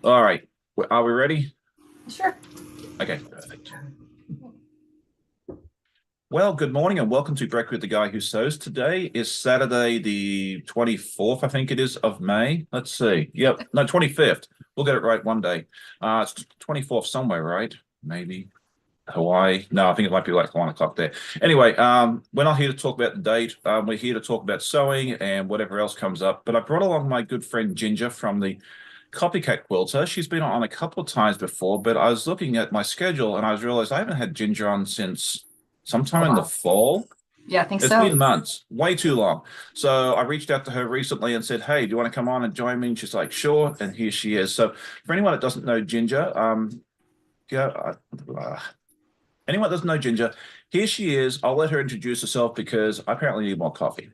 All right. Are we ready? Sure. Okay, perfect. Well, good morning and welcome to Brekkie with the Guy Who Sews. Today is Saturday, the 24th, I think it is, of May. Let's see. Yep, no, 25th. We'll get it right one day. It's 24th somewhere, right? Maybe Hawaii. No, I think it might be like 1 o'clock there. Anyway, we're not here to talk about the date. We're here to talk about sewing and whatever else comes up. But I brought along my good friend Ginger from the Copycat Quilter. She's been on a couple of times before, but I was looking at my schedule and I was realized I haven't had Ginger on since Oh, sometime in the wow. fall. Yeah, I think It's so. been months, way too long. So I reached out to her recently and said, "Hey, do you want to come on and join me?" And she's like, "Sure." And here she is. So for anyone that doesn't know Ginger, yeah, anyone that doesn't know Ginger, here she is. I'll let her introduce herself because I apparently need more coffee.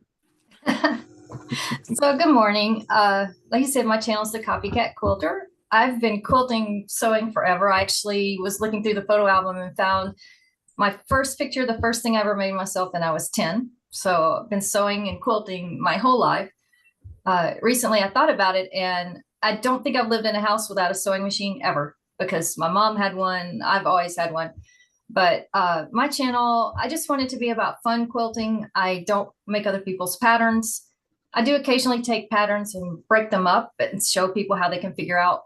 So, good morning. Like you said, my channel is the Copycat Quilter. I've been quilting, sewing forever. I actually was looking through the photo album and found my first picture, the first thing I ever made myself, and I was 10. So, I've been sewing and quilting my whole life. Recently, I thought about it, and I don't think I've lived in a house without a sewing machine ever because my mom had one. I've always had one. But my channel, I just want it to be about fun quilting. I don't make other people's patterns. I do occasionally take patterns and break them up and show people how they can figure out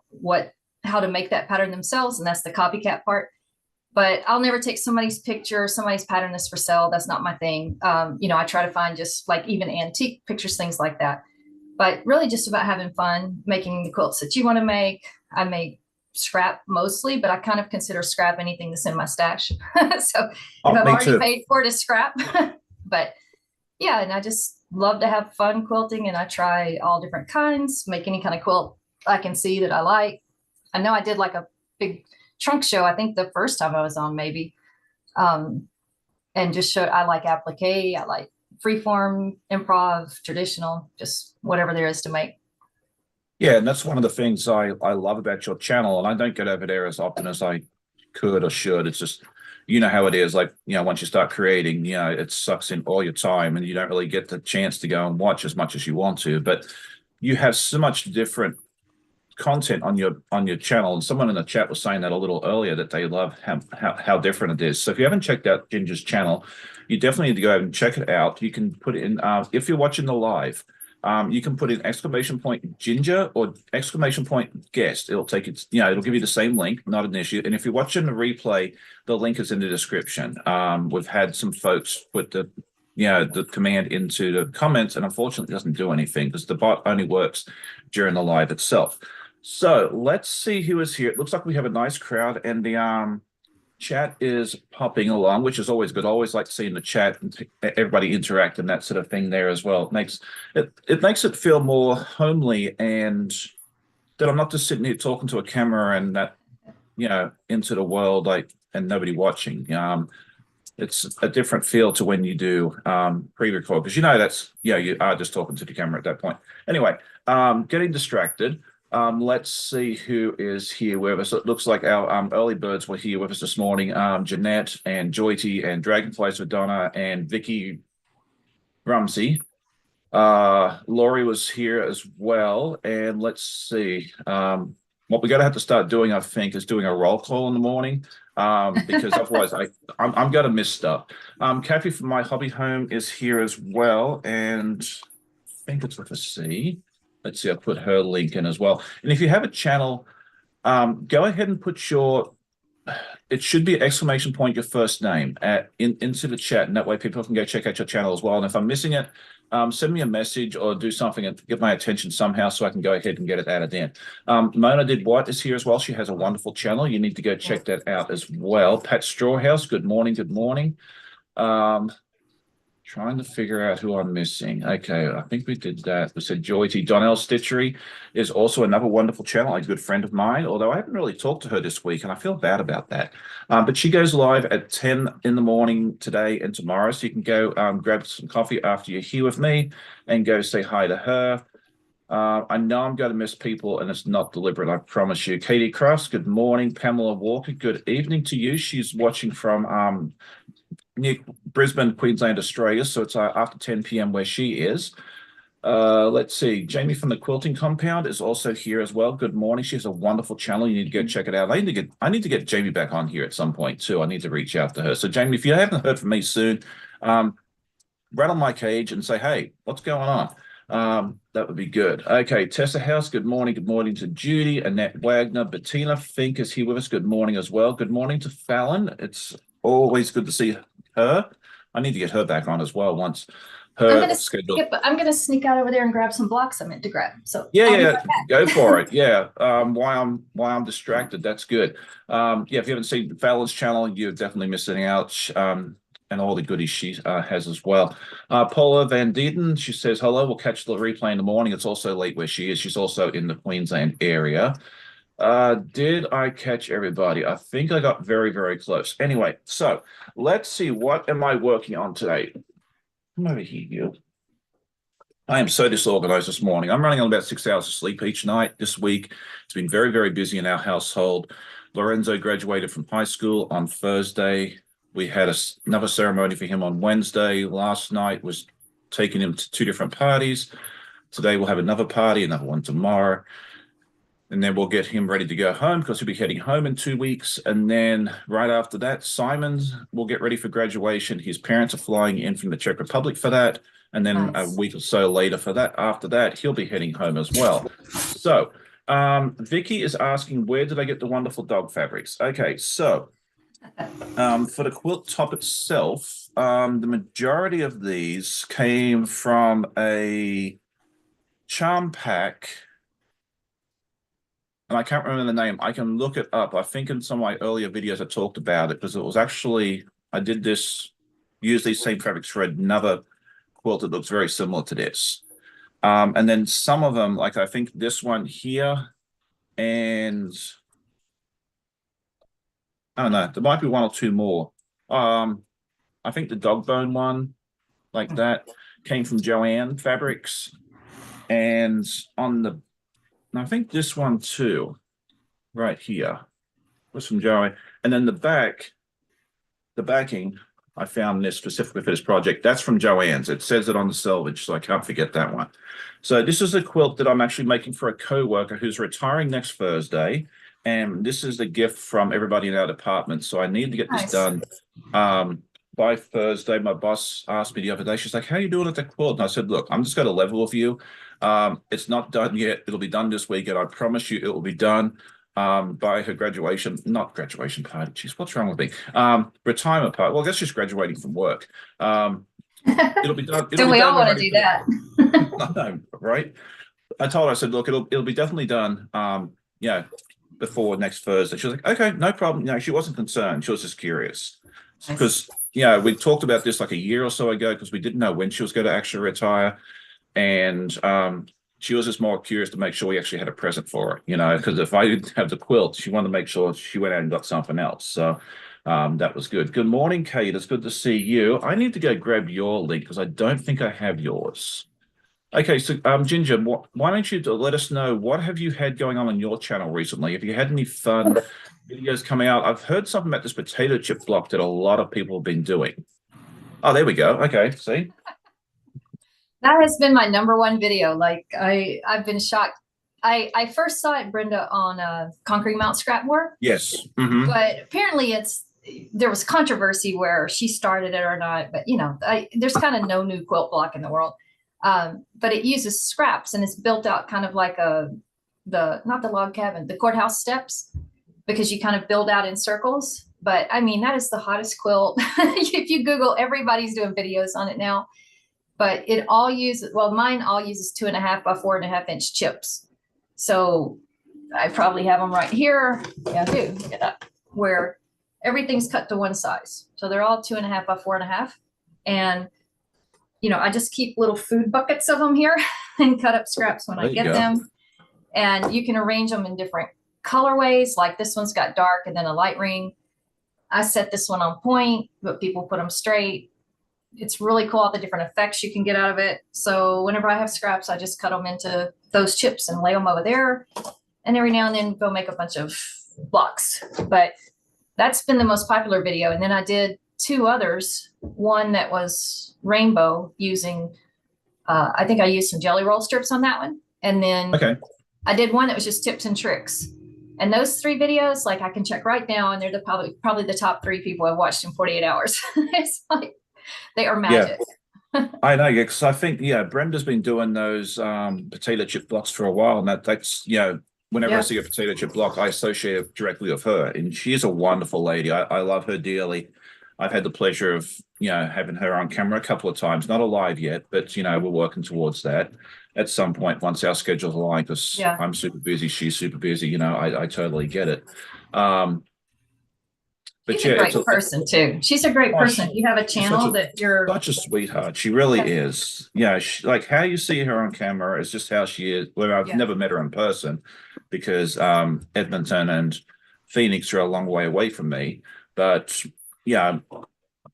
how to make that pattern themselves, and that's the copycat part. But I'll never take somebody's picture, somebody's pattern that's for sale. That's not my thing. I try to find just like even antique pictures, things like that. But really, just about having fun making the quilts that you want to make. I make scrap mostly, but I kind of consider scrap anything that's in my stash. So if Oh, I've me already too. paid for it, it's scrap. But yeah, and I just love to have fun quilting, and I try all different kinds, make any kind of quilt I can see that I like. I know I did like a big trunk show, I think the first time I was on, maybe. Um, and just showed I like applique, I like freeform, improv, traditional, just whatever there is to make. Yeah, and that's one of the things I love about your channel, and I don't get over there as often as I could or should. It's just, you know how it is. Like, once you start creating, it sucks in all your time, and you don't really get the chance to go and watch as much as you want to. But you have so much different content on your channel, and someone in the chat was saying that a little earlier that they love how different it is. So if you haven't checked out Ginger's channel, you definitely need to go and check it out. You can put it in if you're watching the live. You can put in exclamation point Ginger or exclamation point guest. It'll take it, it'll give you the same link, not an issue. And if you're watching the replay, the link is in the description. We've had some folks put the command into the comments, and unfortunately, it doesn't do anything because the bot only works during the live itself. So let's see who is here. It looks like we have a nice crowd, and the chat is popping along, which is always good. I always like seeing the chat and everybody interact and that sort of thing there as well. It makes it feel more homely, and that I'm not just sitting here talking to a camera and that into the world like and nobody watching. It's a different feel to when you do pre-record because that's you are just talking to the camera at that point. Anyway, getting distracted. Let's see who is here with us. It looks like our early birds were here with us this morning. Jeanette and Joyty and Dragonflies with Donna and Vicky Rumsey. Laurie was here as well. And let's see. What we're going to have to start doing, I think, is doing a roll call in the morning. Because otherwise I'm going to miss stuff. Kathy from My Hobby Home is here as well. And I think it's with a C. Let's see, I put her link in as well. And if you have a channel, go ahead and put it should be exclamation point your first name into the chat, and that way people can go check out your channel as well. And if I'm missing it, send me a message or do something and get my attention somehow so I can go ahead and get it added in. Mona Did What is here as well. She has a wonderful channel. You need to go check that out as well. Pat Strawhouse, good morning, good morning. Trying to figure out who I'm missing. Okay, I think we did that. We said Joy T. Donnell Stitchery is also another wonderful channel, a good friend of mine, although I haven't really talked to her this week, and I feel bad about that. But she goes live at 10 in the morning today and tomorrow, so you can go grab some coffee after you're here with me and go say hi to her. I know I'm going to miss people, and it's not deliberate, I promise you. Katie Cross, good morning. Pamela Walker, good evening to you. She's watching from near Brisbane, Queensland, Australia. So it's after 10 p.m. where she is. Let's see. Jamie from the Quilting Compound is also here as well. Good morning. She has a wonderful channel. You need to go check it out. I need to get Jamie back on here at some point too. I need to reach out to her. So Jamie, if you haven't heard from me soon, um, rattle my cage and say, hey, what's going on? That would be good. Okay, Tessa House, good morning. Good morning to Judy, Annette Wagner, Bettina Fink is here with us. Good morning as well. Good morning to Fallon. It's always good to see her. I need to get her back on as well once her schedule. I'm gonna sneak out over there and grab some blocks I meant to grab. So Yeah, yeah, go for it. Yeah. Why I'm distracted, that's good. Yeah, if you haven't seen Fallon's channel, you're definitely missing out. And all the goodies she has as well. Paula Van Dieden, she says, hello, we'll catch the replay in the morning. It's also late where she is. She's also in the Queensland area. Did I catch everybody? I think I got very, very close. Anyway, so let's see. What am I working on today? Come over here, you. I am so disorganized this morning. I'm running on about 6 hours of sleep each night this week. It's been very, very busy in our household. Lorenzo graduated from high school on Thursday. We had another ceremony for him on Wednesday. Last night was taking him to 2 different parties. Today we'll have another party, another one tomorrow. And then we'll get him ready to go home because he'll be heading home in 2 weeks. And then right after that, Simon's will get ready for graduation. His parents are flying in from the Czech Republic for that. And then a week or so later for that, after that, he'll be heading home as well. So Vicky is asking, where did I get the wonderful dog fabrics? Okay, so for the quilt top itself, the majority of these came from a charm pack. And I can't remember the name. I can look it up. I think in some of my earlier videos I talked about it because it was actually, I did this, use these same fabrics for another quilt that looks very similar to this. And then some of them, like I think this one here, and I don't know, there might be 1 or 2 more. I think the dog bone one, like that, came from Joanne Fabrics. And I think this one too, right here, was from Joanne. And then the backing, I found this specifically for this project. That's from Joanne's. It says it on the selvage, so I can't forget that one. So this is a quilt that I'm actually making for a co-worker who's retiring next Thursday. And this is the gift from everybody in our department. So I need to get this done by Thursday. My boss asked me the other day, she's like, how are you doing at the quilt? And I said, look, I'm just going to level with you. It's not done yet. It'll be done this week. And I promise you it will be done by her graduation, not graduation party. Jeez, what's wrong with me? Retirement party. Well, I guess she's graduating from work. It'll be done. Do we all want to do that? I know, right? I told her, I said, look, it'll be definitely done. Yeah, before next Thursday. She was like, okay, no problem. You know, she wasn't concerned. She was just curious because we talked about this like a year or so ago because we didn't know when she was going to actually retire, and she was just more curious to make sure we actually had a present for her, you know, because if I didn't have the quilt, she wanted to make sure she went out and got something else. So that was good. Good morning, Kate. It's good to see you. I need to go grab your link because I don't think I have yours. Okay, so Ginger, why don't you let us know what have you had going on your channel recently? Have you had any fun videos coming out? I've heard something about this potato chip block that a lot of people have been doing. Oh, there we go. Okay, see? That has been my #1 video. Like I've been shocked. I first saw it, Brenda, on Concrete Mount Scrapmore. Yes. But apparently there was controversy where she started it or not. But you know, there's kind of no new quilt block in the world. But it uses scraps and it's built out kind of like not the log cabin, the courthouse steps, because you kind of build out in circles. But I mean, that is the hottest quilt. If you Google, everybody's doing videos on it now. But it all uses, well, mine all uses 2.5 by 4.5 inch chips. So I probably have them right here. Yeah, I do. Look at that. Where everything's cut to one size. So they're all 2.5 by 4.5. And, you know, I just keep little food buckets of them here and cut up scraps when I get them. And you can arrange them in different colorways. Like this one's got dark and then a light ring. I set this one on point, but people put them straight. It's really cool all the different effects you can get out of it. So whenever I have scraps, I just cut them into those chips and lay them over there. And every now and then go make a bunch of blocks. But that's been the most popular video. And then I did 2 others. One that was rainbow using I think I used some jelly roll strips on that one. And then Okay. I did one that was just tips and tricks. And those 3 videos, like I can check right now, and they're probably the top 3 people I've watched in 48 hours. It's like they are Yeah. magic. I know, yeah, because I think, yeah, Brenda's been doing those potato chip blocks for a while, and that's whenever I Yeah. see a potato chip block, I associate it directly with her, and she is a wonderful lady. I love her dearly. I've had the pleasure of having her on camera a couple of times, not alive yet, but we're working towards that at some point once our schedules align. Because Yeah. I'm super busy, she's super busy. I totally get it. Um, but She's yeah, a it's great person too. She's a great oh, person. You have a she's such channel that you're, such a sweetheart. She really is. Yeah, like how you see her on camera is just how she is. Well, I've yeah. never met her in person because Edmonton and Phoenix are a long way away from me. But yeah,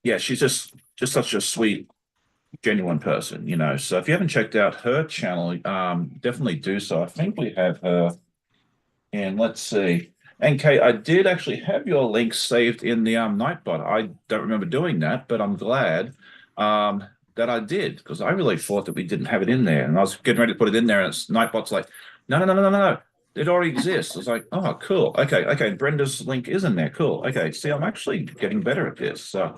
yeah, she's just such a sweet, genuine person. So if you haven't checked out her channel, definitely do so. I think we have her, and let's see. And Kate, I did actually have your link saved in the Nightbot. I don't remember doing that, but I'm glad that I did because I really thought that we didn't have it in there. And I was getting ready to put it in there, and Nightbot's like, no, no, no, no, no, no. It already exists. I was like, oh, cool. Okay, okay. Brenda's link is in there. Cool. Okay. See, I'm actually getting better at this. So,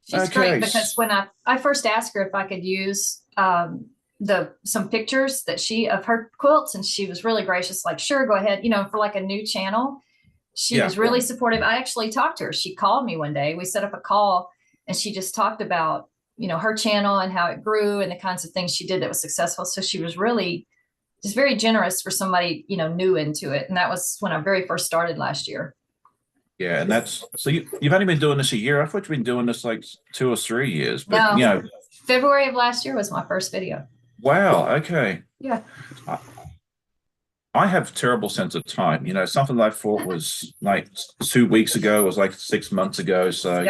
She's great because when I first asked her if I could use some pictures that of her quilts, and she was really gracious, like, sure, go ahead, for like a new channel. She was really supportive. I actually talked to her. She called me one day. We set up a call, and she just talked about, her channel and how it grew and the kinds of things she did that was successful. So she was really just very generous for somebody, new into it. And that was when I very first started last year. Yeah, and that's so you've only been doing this a year. I thought you've been doing this like 2 or 3 years, but no, February of last year was my first video. Wow, okay. Yeah. I have terrible sense of time. Something that I thought was like 2 weeks ago was like 6 months ago. So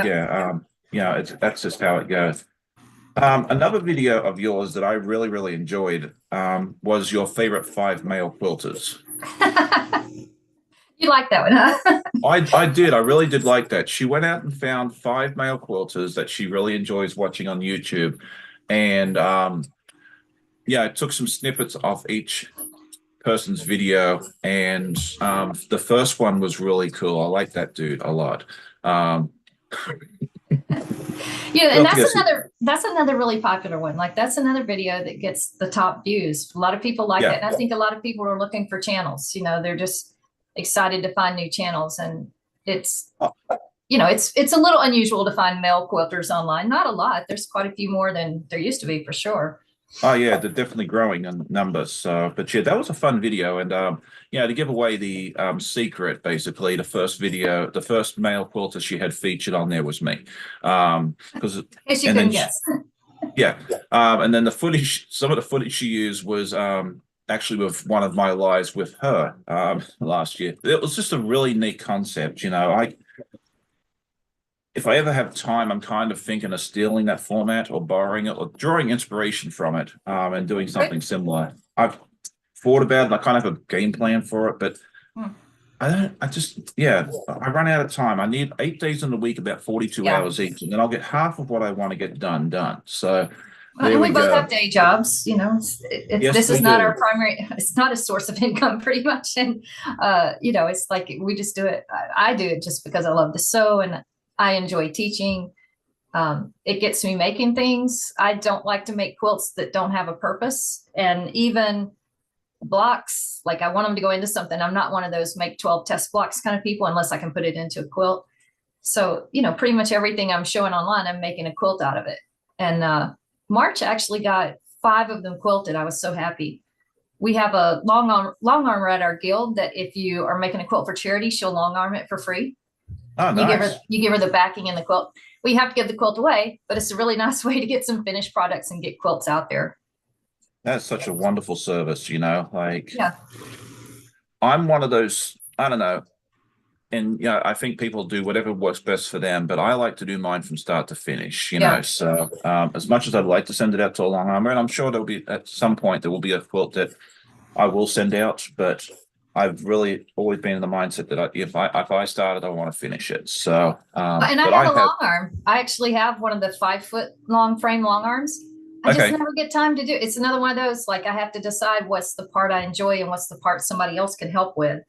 Yep. that's just how it goes. Another video of yours that I really, really enjoyed was your favorite 5 male quilters. You like that one, huh? I did. I really did like that. She went out and found 5 male quilters that she really enjoys watching on YouTube. And I took some snippets off each person's video, and the first one was really cool. I like that dude a lot. And that's another really popular one. Like that's another video that gets the top views. A lot of people like that. And I think a lot of people are looking for channels. They're just excited to find new channels, and it's it's a little unusual to find male quilters online. Not a lot. There's quite a few more than there used to be, for sure. Oh yeah, they're definitely growing in numbers. But yeah, that was a fun video, and to give away the secret, basically, the first male quilter she had featured on there was me, because Guess you couldn't guess. Yeah, and then some of the footage she used was actually with one of my lives with her last year. It was just a really neat concept. If I ever have time, I'm kind of thinking of stealing that format or borrowing it or drawing inspiration from it and doing something similar. I've thought about it and I kind of have a game plan for it, but I run out of time. I need 8 days in the week, about 42 hours each, and then I'll get half of what I want to get done. So and we both have day jobs, this is not our primary, it's not a source of income pretty much. And, it's like, we just do it. I do it just because I love to sew and I enjoy teaching. It gets me making things. I don't like to make quilts that don't have a purpose. And even blocks, like I want them to go into something. I'm not one of those make 12 test blocks kind of people unless I can put it into a quilt. So, pretty much everything I'm showing online, I'm making a quilt out of it. And March actually got 5 of them quilted. I was so happy. We have a long armor at our guild that if you are making a quilt for charity, she'll long arm it for free. Oh, nice. You give her the backing and the quilt. We have to give the quilt away, but it's a really nice way to get some finished products and get quilts out there. That's such a wonderful service, like yeah. I'm one of those, I don't know. And I think people do whatever works best for them, but I like to do mine from start to finish, know. So as much as I'd like to send it out to a long armor, and I'm sure there'll be at some point there will be a quilt that I will send out, but I've really always been in the mindset that if I started, I want to finish it. So and I have a long arm. I actually have one of the 5 foot long frame long arms. I just Okay. never get time to do it. It's another one of those, like I have to decide what's the part I enjoy and what's the part somebody else can help with.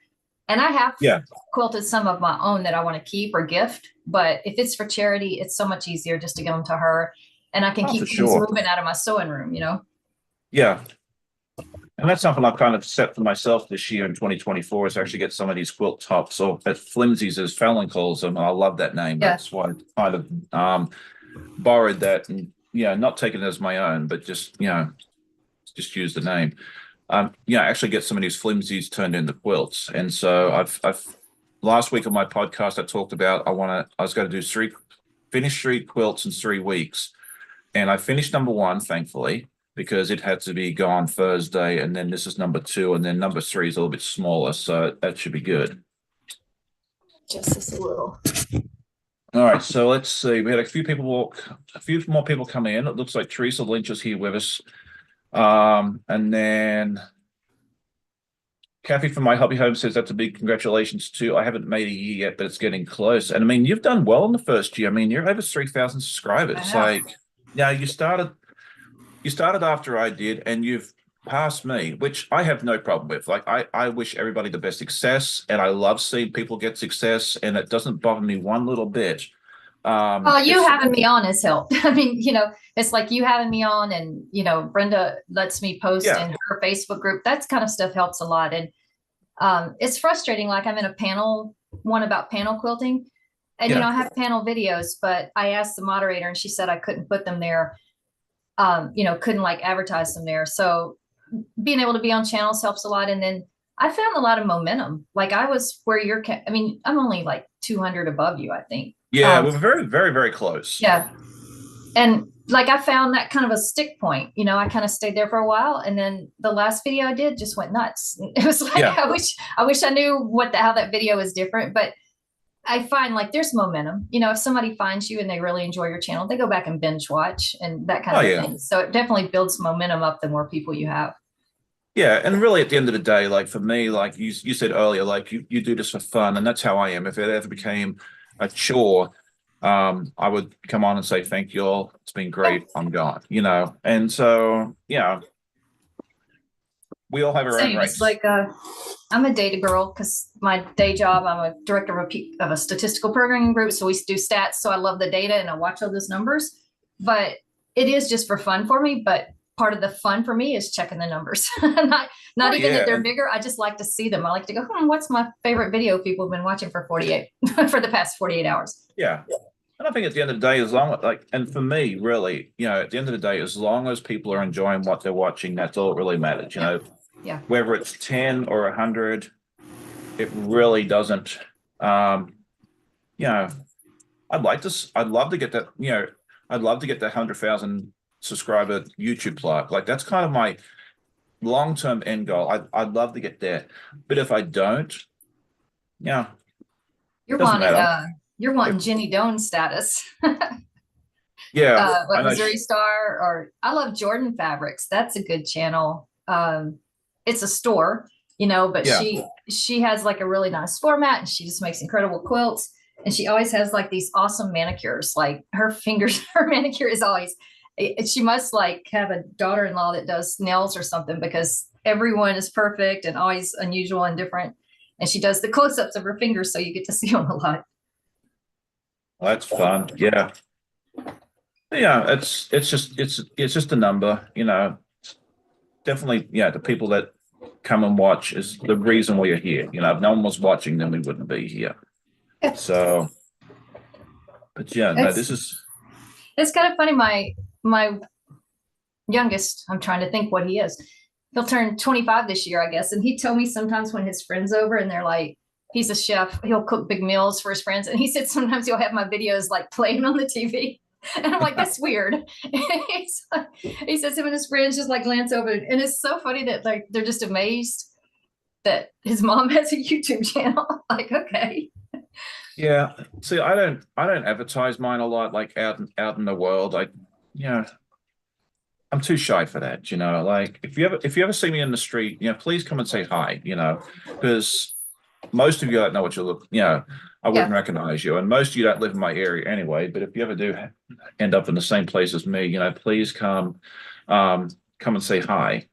And I have Yeah. quilted some of my own that I want to keep or gift, but if it's for charity, it's so much easier just to give them to her and I can Oh, for keep things sure. moving out of my sewing room, you know? Yeah. And that's something I've kind of set for myself this year in 2024 is actually get some of these quilt tops or at flimsies as Fallon calls them. I love that name. Yeah. That's why I kind of borrowed that and not taking it as my own, but just use the name. Actually get some of these flimsies turned into quilts. And so I've last week on my podcast I talked about I was going to do finish 3 quilts in 3 weeks. And I finished number 1, thankfully, because it had to be gone Thursday, and then this is number 2, and then number 3 is a little bit smaller, so that should be good. Just this a little. All right, so let's see. We had a few more people come in. It looks like Teresa Lynch is here with us. And then Kathy from My Hobby Home says that's a big congratulations too. I haven't made a year yet, but it's getting close. And I mean, you've done well in the first year. I mean, you're over 3,000 subscribers. Like, you started after I did, and you've passed me, which I have no problem with. Like, I wish everybody the best success, and I love seeing people get success, and it doesn't bother me one little bit. You having me on has helped. I mean, it's like you having me on and, Brenda lets me post in her Facebook group. That kind of stuff helps a lot. And it's frustrating. Like I'm in a one about panel quilting and, I have panel videos, but I asked the moderator and she said I couldn't put them there, couldn't like advertise them there. So being able to be on channels helps a lot. And then I found a lot of momentum. Like I was where I'm only like 200 above you, I think. Yeah, we were very, very, very close. Yeah. And like I found that kind of a stick point, I kind of stayed there for a while. And then the last video I did just went nuts. It was like, I wish I knew how that video is different, but I find like there's momentum, if somebody finds you and they really enjoy your channel, they go back and binge watch and that kind of thing. So it definitely builds momentum up the more people you have. Yeah, and really at the end of the day, like for me, like you said earlier, like you do this for fun, and that's how I am. If it ever became a chore, I would come on and say thank you all. It's been great. I'm gone, And so we all have our own race. It's like I'm a data girl because my day job, I'm a director of a statistical programming group. So we do stats. So I love the data and I watch all those numbers, but it is just for fun for me. But part of the fun for me is checking the numbers. not even that they're bigger. I just like to see them. I like to go, what's my favorite video people have been watching for for the past 48 hours. Yeah. And I think at the end of the day, as long as and for me, really, at the end of the day, as long as people are enjoying what they're watching, that's all that really matters, Yeah. Whether it's 10 or 100, it really doesn't. I'd love to get that, I'd love to get that 100,000 subscriber YouTube plaque. Like that's kind of my long-term end goal. I'd love to get there, but if I don't, you're wanting Jenny Doan status. Missouri Star, or I love Jordan Fabrics. That's a good channel. It's a store, but she has like a really nice format and she just makes incredible quilts. And she always has like these awesome manicures. Like her manicure is always, she must like have a daughter-in-law that does nails or something because everyone is perfect and always unusual and different. And she does the close-ups of her fingers. So you get to see them a lot. Well, that's fun. Yeah. Yeah. It's just a number, definitely. Yeah. The people that come and watch is the reason we are here. If no one was watching, then we wouldn't be here. So, but it's kind of funny. My youngest, I'm trying to think what he is. He'll turn 25 this year, I guess. And he told me sometimes when his friends over and they're like, he's a chef, he'll cook big meals for his friends. And he said, sometimes he'll have my videos like playing on the TV. And I'm like, that's weird. He says him and his friends just like glance over. And it's so funny that like, they're just amazed that his mom has a YouTube channel. Like, okay. Yeah. See, I don't advertise mine a lot, like out in the world. Like, I'm too shy for that, Like if you ever see me in the street, please come and say hi, because most of you don't know what you look, I wouldn't Yeah. recognize you. And most of you don't live in my area anyway. But if you ever do end up in the same place as me, please come and say hi.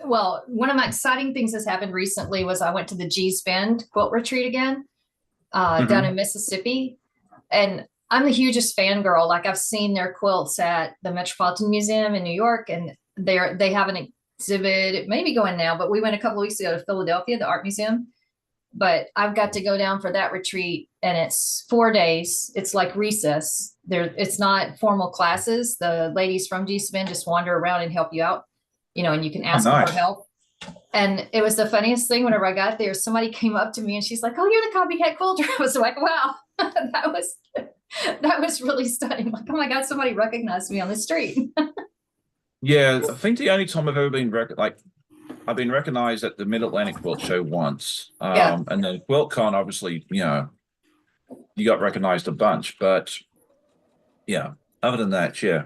Well, one of my exciting things that's happened recently was I went to the G's Bend quilt retreat again, down in Mississippi. And I'm the hugest fangirl. Like I've seen their quilts at the Metropolitan Museum in New York, and they have an exhibit. It may be going now, but we went a couple of weeks ago to Philadelphia, the art museum. But I've got to go down for that retreat, and it's 4 days. It's like recess. It's not formal classes. The ladies from G's Bend just wander around and help you out, and you can ask them for help. And it was the funniest thing whenever I got there, somebody came up to me and she's like, "Oh, you're the Copycat Quilter." I was like, wow, that was really stunning. Like, oh my God, somebody recognized me on the street. Yeah, I think the only time I've ever been I've been recognized at the Mid-Atlantic Quilt Show once. Yeah. And then QuiltCon, obviously, you got recognized a bunch, but yeah, other than that, yeah.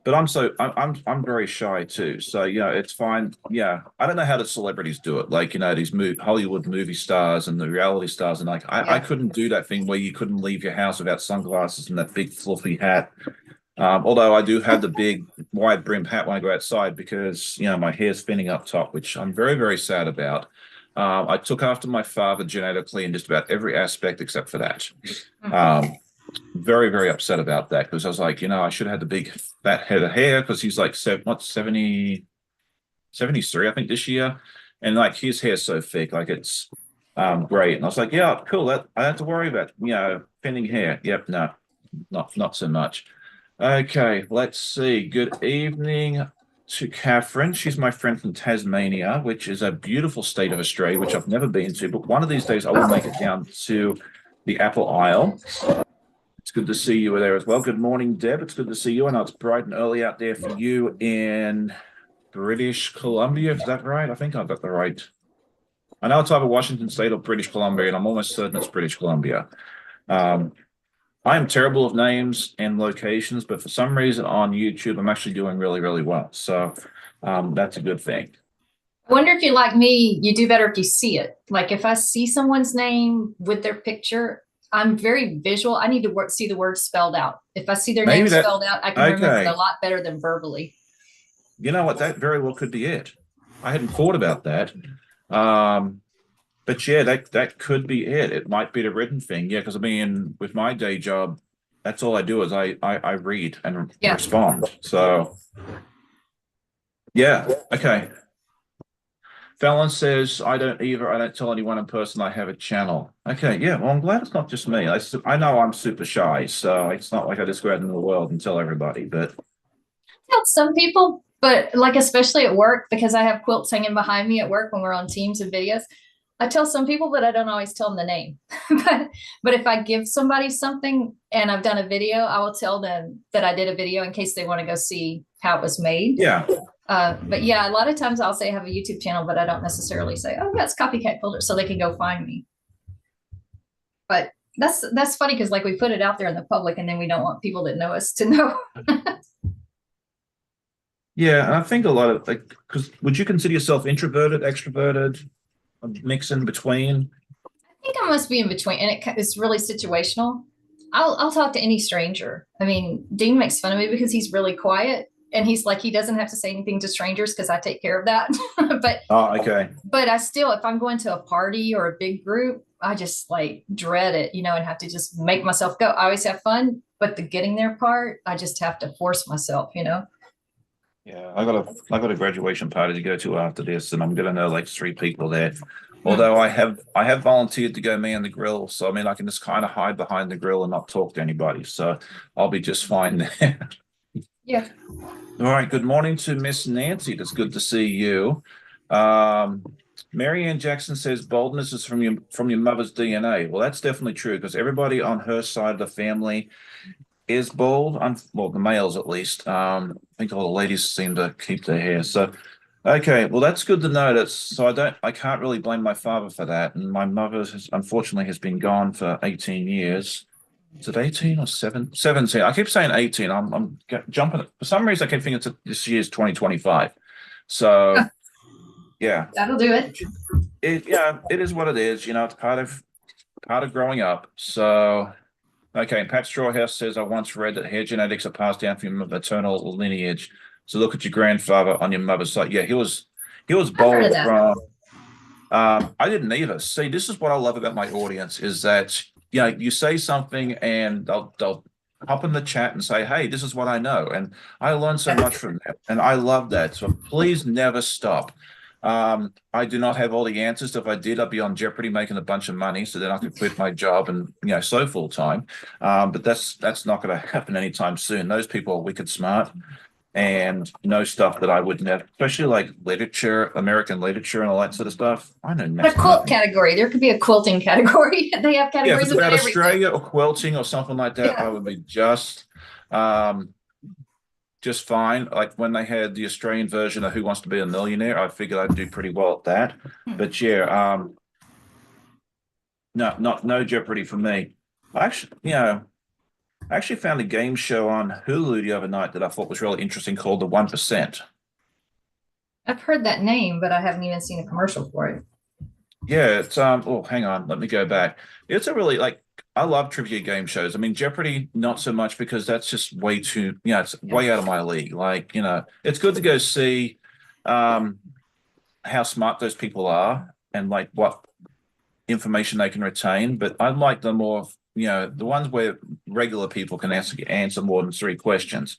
But I'm very shy too. So it's fine. Yeah. I don't know how the celebrities do it. Like, these Hollywood movie stars and the reality stars. And like I couldn't do that thing where you couldn't leave your house without sunglasses and that big fluffy hat. Although I do have the big wide brimmed hat when I go outside because my hair's thinning up top, which I'm very, very sad about. I took after my father genetically in just about every aspect except for that. Very, very upset about that because I was like, I should have had the big fat head of hair because he's like 73, I think, this year. And like his hair's so thick, like it's great. And I was like, yeah, cool. That I don't have to worry about, thinning hair. Yep, no, not so much. Okay, let's see. Good evening to Catherine. She's my friend from Tasmania, which is a beautiful state of Australia, which I've never been to, but one of these days I will make it down to the Apple Isle. It's good to see you there as well. Good morning, Deb. It's good to see you. I know it's bright and early out there for you in British Columbia. Is that right? I think I've got the right. I know it's either Washington State or British Columbia, and I'm almost certain it's British Columbia. I am terrible with names and locations, but for some reason on YouTube, I'm actually doing really, really well. So that's a good thing. I wonder if you like me, you do better if you see it. Like if I see someone's name with their picture, I'm very visual. I need to see the word spelled out. If I see their name spelled out, I can remember it a lot better than verbally. You know what? That very well could be it. I hadn't thought about that. But yeah, that could be it. It might be the written thing. Yeah, because I mean, with my day job, that's all I do is I read and respond. So yeah, okay. Fallon says, I don't tell anyone in person I have a channel. Okay, yeah, well, I'm glad it's not just me. I know I'm super shy, so it's not like I just go out into the world and tell everybody, but tell some people, but like especially at work, because I have quilts hanging behind me at work when we're on Teams and videos. I tell some people, but I don't always tell them the name. but if I give somebody something and I've done a video, I will tell them that I did a video in case they want to go see how it was made. Yeah. But yeah, a lot of times I'll say I have a YouTube channel, but I don't necessarily say, oh, that's Copycat Quilter, so they can go find me. But that's funny because like we put it out there in the public and then we don't want people that know us to know. Yeah, and I think a lot of because would you consider yourself introverted, extroverted, a mix in between? I think I must be in between, and it's really situational. I'll talk to any stranger. I mean, Dean makes fun of me because he's really quiet. And he's like, he doesn't have to say anything to strangers because I take care of that. But I still, if I'm going to a party or a big group, I just like dread it, and have to just make myself go. I always have fun, but the getting there part, I just have to force myself, Yeah, I got a graduation party to go to after this, and I'm gonna know like 3 people there. Although I have volunteered to go man the grill, so I mean I can just kind of hide behind the grill and not talk to anybody, so I'll be just fine there. Yeah. All right. Good morning to Miss Nancy. It's good to see you. Mary Ann Jackson says boldness is from your mother's DNA. Well, that's definitely true because everybody on her side of the family is bold. Well, the males at least. I think all the ladies seem to keep their hair. So, okay. Well, that's good to know. I can't really blame my father for that. And my mother unfortunately has been gone for 18 years. Is it 18 or 17? I keep saying 18. I'm jumping. For some reason, I keep thinking this year's 2025. So, Yeah. That'll do it. Yeah, it is what it is. It's part of growing up. So, okay. Pat Strawhouse says, I once read that hair genetics are passed down from your maternal lineage. So look at your grandfather on your mother's side. Yeah, he was I've heard of bald that. from. I didn't either. See, this is what I love about my audience is that you say something and they'll hop in the chat and say, "Hey, this is what I know," and I learn so much from that, and I love that. So please never stop. I do not have all the answers. If I did, I'd be on Jeopardy making a bunch of money, so then I could quit my job and so full time. But that's not going to happen anytime soon. Those people are wicked smart and know stuff that I would never, especially like literature, American literature, and all that sort of stuff. I know A next to quilt nothing. category. There could be a quilting category. They have Yeah, if categories it's about about everything. Australia or quilting or something like that, I Yeah. would be um, just fine. Like when they had the Australian version of Who Wants to Be a Millionaire, I figured I'd do pretty well at that. But yeah, no Jeopardy for me. I actually found a game show on Hulu the other night that I thought was really interesting called The 1%. I've heard that name, but I haven't even seen a commercial for it. Yeah, it's oh, hang on, let me go back. It's a really like I love trivia game shows. I mean, Jeopardy not so much because that's just way too, it's way out of my league. Like, it's good to go see um how smart those people are and like what information they can retain, but I like the more, the ones where regular people can answer more than three questions.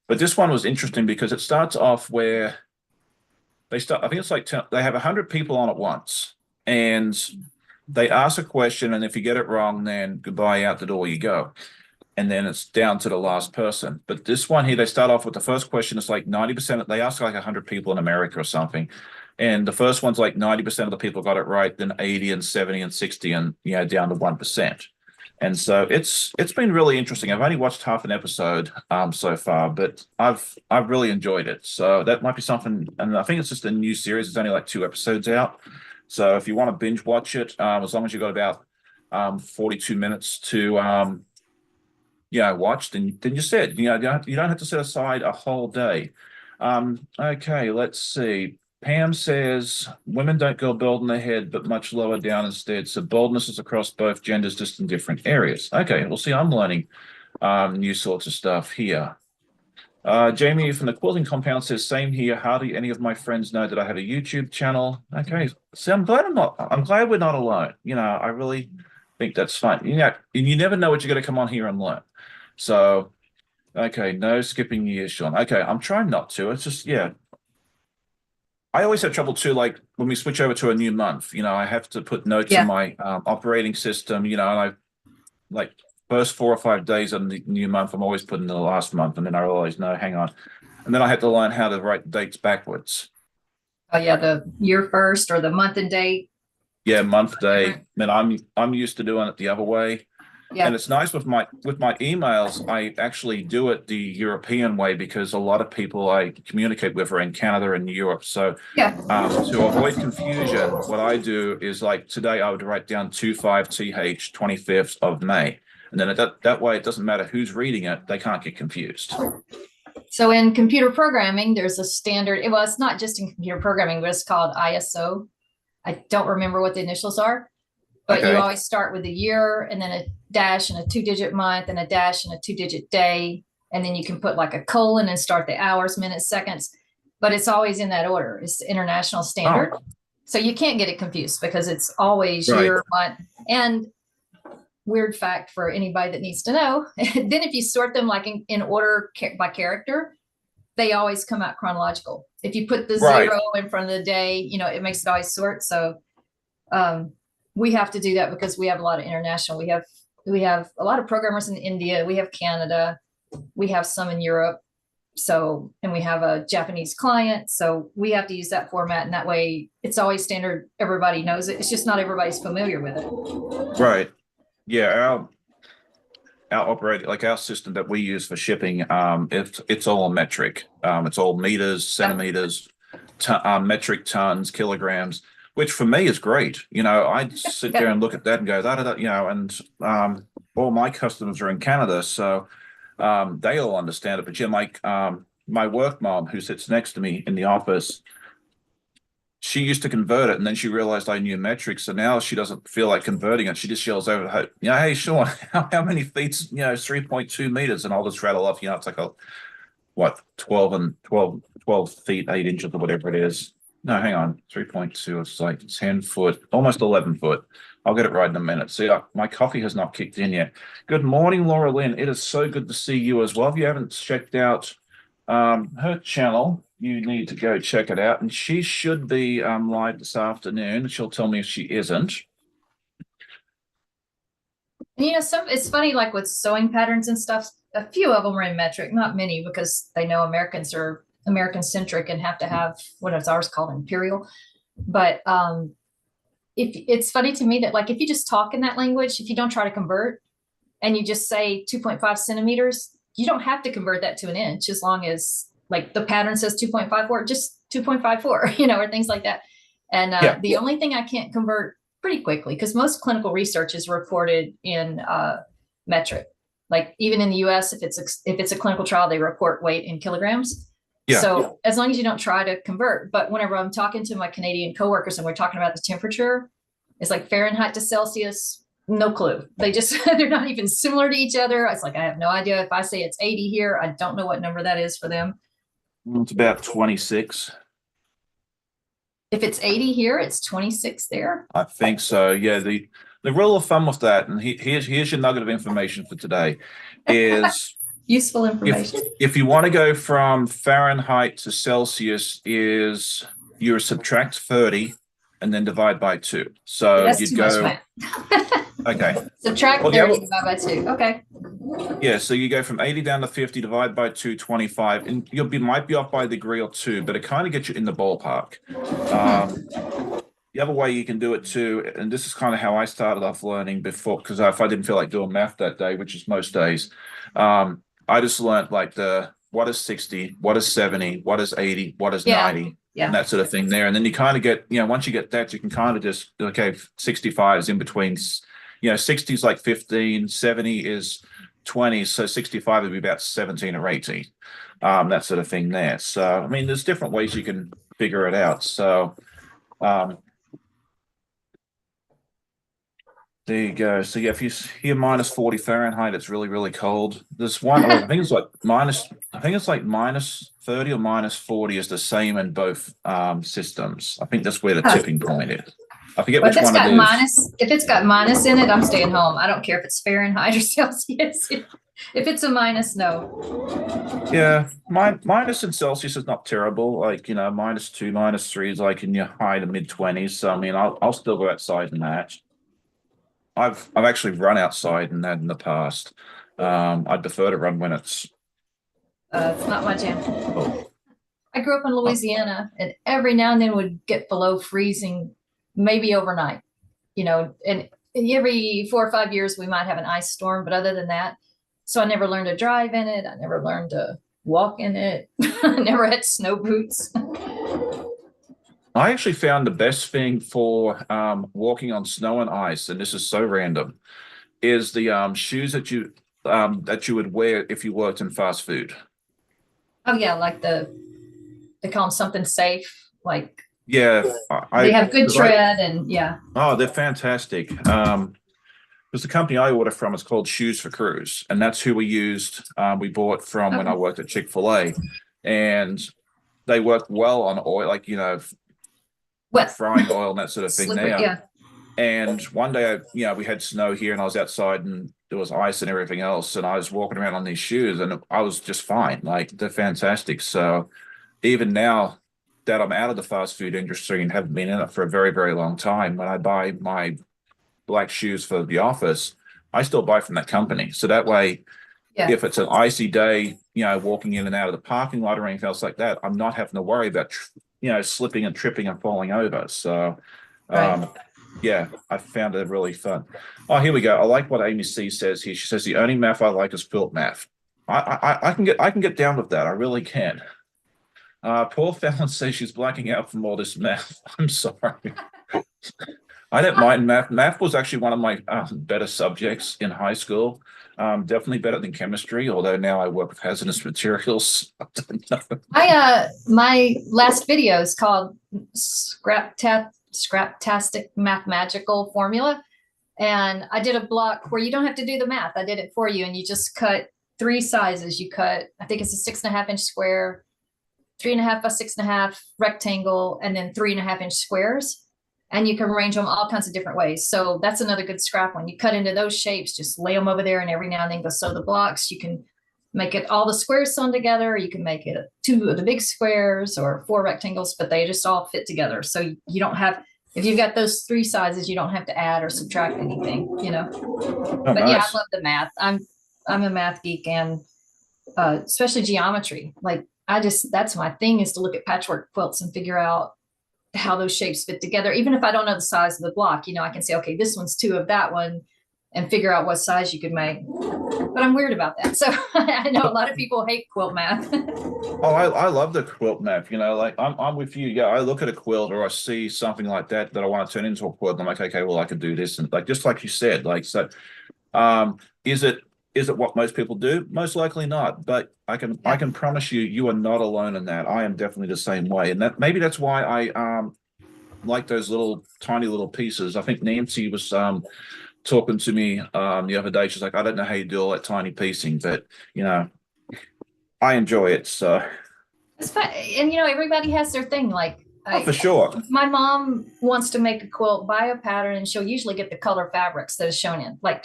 But this one was interesting because it starts off where I think it's like they have 100 people on at once, and they ask a question, and if you get it wrong, then goodbye, out the door you go. And then it's down to the last person. But this one here, they start off with the first question. It's like 90%. They ask like 100 people in America or something. And the first one's like 90% of the people got it right, then 80 and 70 and 60 and down to 1%. And so it's been really interesting. I've only watched half an episode so far, but I've really enjoyed it. So that might be something, and I think it's just a new series. It's only like 2 episodes out. So if you want to binge watch it, as long as you've got about 42 minutes to watch, then you said, you don't have to set aside a whole day. Okay, let's see. Pam says women don't go bald in the head, but much lower down instead. So baldness is across both genders, just in different areas. Okay, well, see, I'm learning new sorts of stuff here. Jamie from the Quilting Compound says, same here. Hardly any of my friends know that I have a YouTube channel. Okay, so I'm glad we're not alone. I really think that's fun. And you never know what you're going to come on here and learn. So, okay, no skipping years, Sean. Okay, I'm trying not to. It's just, yeah. I always have trouble too, like when we switch over to a new month, I have to put notes in Yeah. my operating system, and I like first 4 or 5 days of the new month, I'm always putting the last month, and then I realize, no, hang on. And then I have to learn how to write dates backwards. Oh yeah, the year first or the month and date. Yeah, month, day. Different. And I'm used to doing it the other way. Yeah. And it's nice with my emails, I actually do it the European way because a lot of people I communicate with are in Canada and Europe. So Yeah. to avoid confusion, what I do is like today I would write down 25th 25th of May. And then that way it doesn't matter who's reading it, they can't get confused. So in computer programming, there's a standard. Well, it's not just in computer programming, but it's called ISO. I don't remember what the initials are, but Okay. you always start with a year and then a dash and a 2-digit month and a dash and a 2-digit day. And then you can put like a colon and start the hours, minutes, seconds, but it's always in that order. It's the international standard. Oh. So you can't get it confused because it's always Right. year, month. And weird fact for anybody that needs to know, then if you sort them like in order by character, they always come out chronological. If you put the Right. 0 in front of the day, it makes it always sort. So we have to do that because we have a lot of international. We have a lot of programmers in India. We have Canada. We have some in Europe. So, and we have a Japanese client. So we have to use that format, and that way it's always standard. Everybody knows it. It's just not everybody's familiar with it. Right. Yeah. Our operating, like our system that we use for shipping, it's all metric. It's all meters, centimeters, metric tons, kilograms, which for me is great. I sit there and look at that and go, and all my customers are in Canada, so they all understand it. But yeah, like my work mom who sits next to me in the office, she used to convert it, and then she realized I knew metric, so now she doesn't feel like converting it. She just yells over to her, hey, Sean, how many feet's 3.2 meters? And I'll just rattle off, it's like a what 12 feet 8 inches or whatever it is. No, hang on, 3.2. It's like 10 foot, almost 11 foot. I'll get it right in a minute. See, my coffee has not kicked in yet. Good morning, Laura Lynn. It is so good to see you as well. If you haven't checked out her channel, you need to go check it out. And she should be live this afternoon. She'll tell me if she isn't. It's funny, like with sewing patterns and stuff, a few of them are in metric, not many, because they know Americans are American centric and have to have what is ours called imperial. But if it's funny to me that, like, if you just talk in that language, if you don't try to convert and you just say 2.5 centimeters, you don't have to convert that to an inch, as long as like the pattern says 2.54, just 2.54, or things like that. And the only thing I can't convert pretty quickly, because most clinical research is reported in metric. Like even in the US, if it's a clinical trial, they report weight in kilograms. So as long as you don't try to convert. But whenever I'm talking to my Canadian coworkers and we're talking about the temperature, it's like Fahrenheit to Celsius, no clue. They just, they're not even similar to each other. It's like, I have no idea. If I say it's 80 here, I don't know what number that is for them. It's about 26. If it's 80 here, it's 26 there. I think so. Yeah. The rule of thumb with that, and here's your nugget of information for today, is useful information. If you want to go from Fahrenheit to Celsius, is you subtract 30 and then divide by 2. So you'd go. Okay. Subtract 30, divide by 2. Okay. Yeah, so you go from 80 down to 50, divide by 2, 25, and might be off by a degree or two, but it kind of gets you in the ballpark. The other way you can do it too, and this is kind of how I started off learning before, because if I didn't feel like doing math that day, which is most days, I just learned like what is 60, what is 70, what is 80, what is 90, and that sort of thing there. And then you kind of get, once you get that, you can kind of just, okay, 65 is in between, 60 is like 15, 70 is 20, so 65 would be about 17 or 18, that sort of thing there. So, I mean, there's different ways you can figure it out. So, there you go. So yeah, if you hear minus 40 Fahrenheit, it's really, really cold. There's one, I think it's like minus 30 or minus 40 is the same in both systems. I think that's where the tipping point is. I forget which one it is. If it's got minus in it, I'm staying home. I don't care if it's Fahrenheit or Celsius. If it's a minus, no. Yeah, minus in Celsius is not terrible. Like, -2, -3 is like in your high to mid 20s. So I mean, I'll still go outside in that. I've actually run outside in that in the past. I'd prefer to run when it's not my jam. I grew up in Louisiana, and every now and then would get below freezing, maybe overnight, and every 4 or 5 years we might have an ice storm, but other than that, so I never learned to drive in it. I never learned to walk in it. I never had snow boots. I actually found the best thing for walking on snow and ice, and this is so random, is the shoes that you would wear if you worked in fast food. Oh yeah, like they call them something safe, like yeah, they have good tread and yeah. Oh, they're fantastic. Because the company I order from is called Shoes for Crews, and that's who we used. We bought from when I worked at Chick-fil-A, and they work well on oil, like frying oil and that sort of thing there. Yeah. And one day, we had snow here, and I was outside, and there was ice and everything else, and I was walking around on these shoes, and I was just fine. Like, they're fantastic. So even now that I'm out of the fast food industry and haven't been in it for a very, very long time, when I buy my black shoes for the office, I still buy from that company. So that way, if it's an icy day, walking in and out of the parking lot or anything else like that, I'm not having to worry about, slipping and tripping and falling over. So, yeah, I found it really fun. Oh, here we go. I like what Amy C says here. She says the only math I like is quilt math. I can get down with that. I really can. Paul Fallon says she's blacking out from all this math. I'm sorry. I don't mind math. Math was actually one of my better subjects in high school. Definitely better than chemistry, although now I work with hazardous materials. I don't know. My last video is called Scraptastic Mathemagical Formula. And I did a block where you don't have to do the math. I did it for you, and you just cut three sizes. You cut, I think it's a 6.5-inch square, 3.5 by 6.5 rectangle, and then 3.5-inch squares. And you can arrange them all kinds of different ways. So that's another good scrap one. You cut into those shapes, just lay them over there, and every now and then go sew the blocks. You can make it all the squares sewn together. You can make it 2 of the big squares or 4 rectangles, but they just all fit together. So you don't have, if you've got those 3 sizes, you don't have to add or subtract anything, you know. Oh, But yeah, nice. I love the math. I'm a math geek, and especially geometry. Like that's my thing, is to look at patchwork quilts and figure out how those shapes fit together. Even if I don't know the size of the block, you know, I can say, okay, this one's 2 of that one, and figure out what size you could make. But I'm weird about that. So I know a lot of people hate quilt math. Oh, I love the quilt map. You know, like I'm with you. Yeah, I look at a quilt or I see something like that I want to turn into a quilt. And I'm like, okay, well, I could do this, and like just like you said, like so. Is it what most people do? Most likely not. But I can promise you, you are not alone in that. I am definitely the same way, and that maybe that's why I like those little tiny little pieces. I think Nancy was talking to me the other day. She's like, I don't know how you do all that tiny piecing, but you know, I enjoy it. So It's fun. And you know, everybody has their thing. Like oh, for sure. my mom wants to make a quilt, buy a pattern, and she'll usually get the color fabrics that is shown in. Like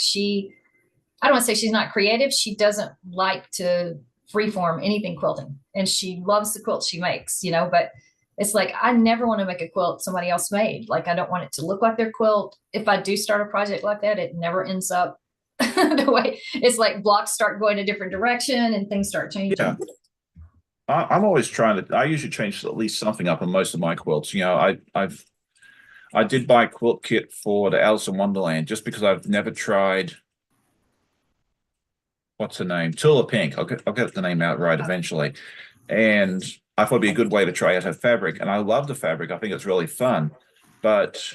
I don't want to say she's not creative. She doesn't like to freeform anything quilting, and she loves the quilts she makes, you know, but it's like, I never want to make a quilt somebody else made. Like, I don't want it to look like their quilt. If I do start a project like that, it never ends up the way. It's like blocks start going a different direction and things start changing. Yeah. I'm always trying to. I usually change at least something up in most of my quilts. You know, I did buy a quilt kit for the Alice in Wonderland just because I've never tried. What's the name? Tula Pink. I'll get the name out right eventually. And I thought it'd be a good way to try out her fabric. And I love the fabric. I think it's really fun. But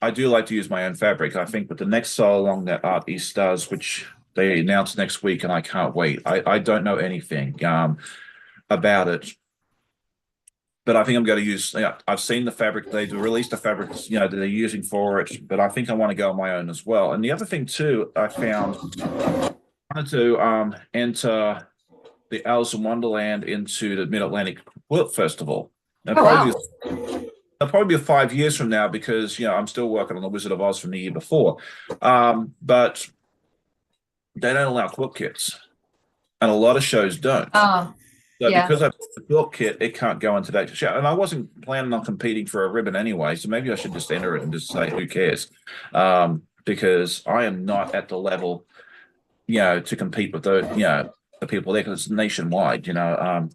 I do like to use my own fabric. I think with the next sew along that Art East does, which they announce next week, and I can't wait. I don't know anything about it. But I think I'm going to use, I've seen the fabric, they released the fabrics, you know, that they're using for it, but I think I want to go on my own as well. And the other thing too, I found, I wanted to enter the Alice in Wonderland into the Mid-Atlantic Quilt Festival. Now, Oh, it'll probably be 5 years from now because, you know, I'm still working on the Wizard of Oz from the year before. But they don't allow quilt kits, and a lot of shows don't. wow. So Yeah. because I've the quilt kit, it can't go into that show. And I wasn't planning on competing for a ribbon anyway, so maybe I should just enter it and just say, who cares? Because I am not at the level, you know, to compete with the people there, because it's nationwide, you know.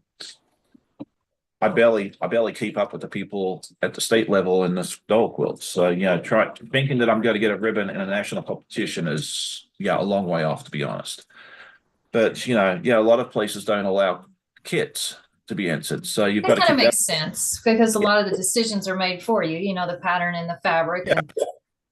I barely keep up with the people at the state level in the dole quilts. So, you know, thinking that I'm going to get a ribbon in a national competition is, a long way off, to be honest. But, you know, a lot of places don't allow kits to be entered. So you've got That to kind of keep makes sense, because a lot of the decisions are made for you, you know, the pattern and the fabric, and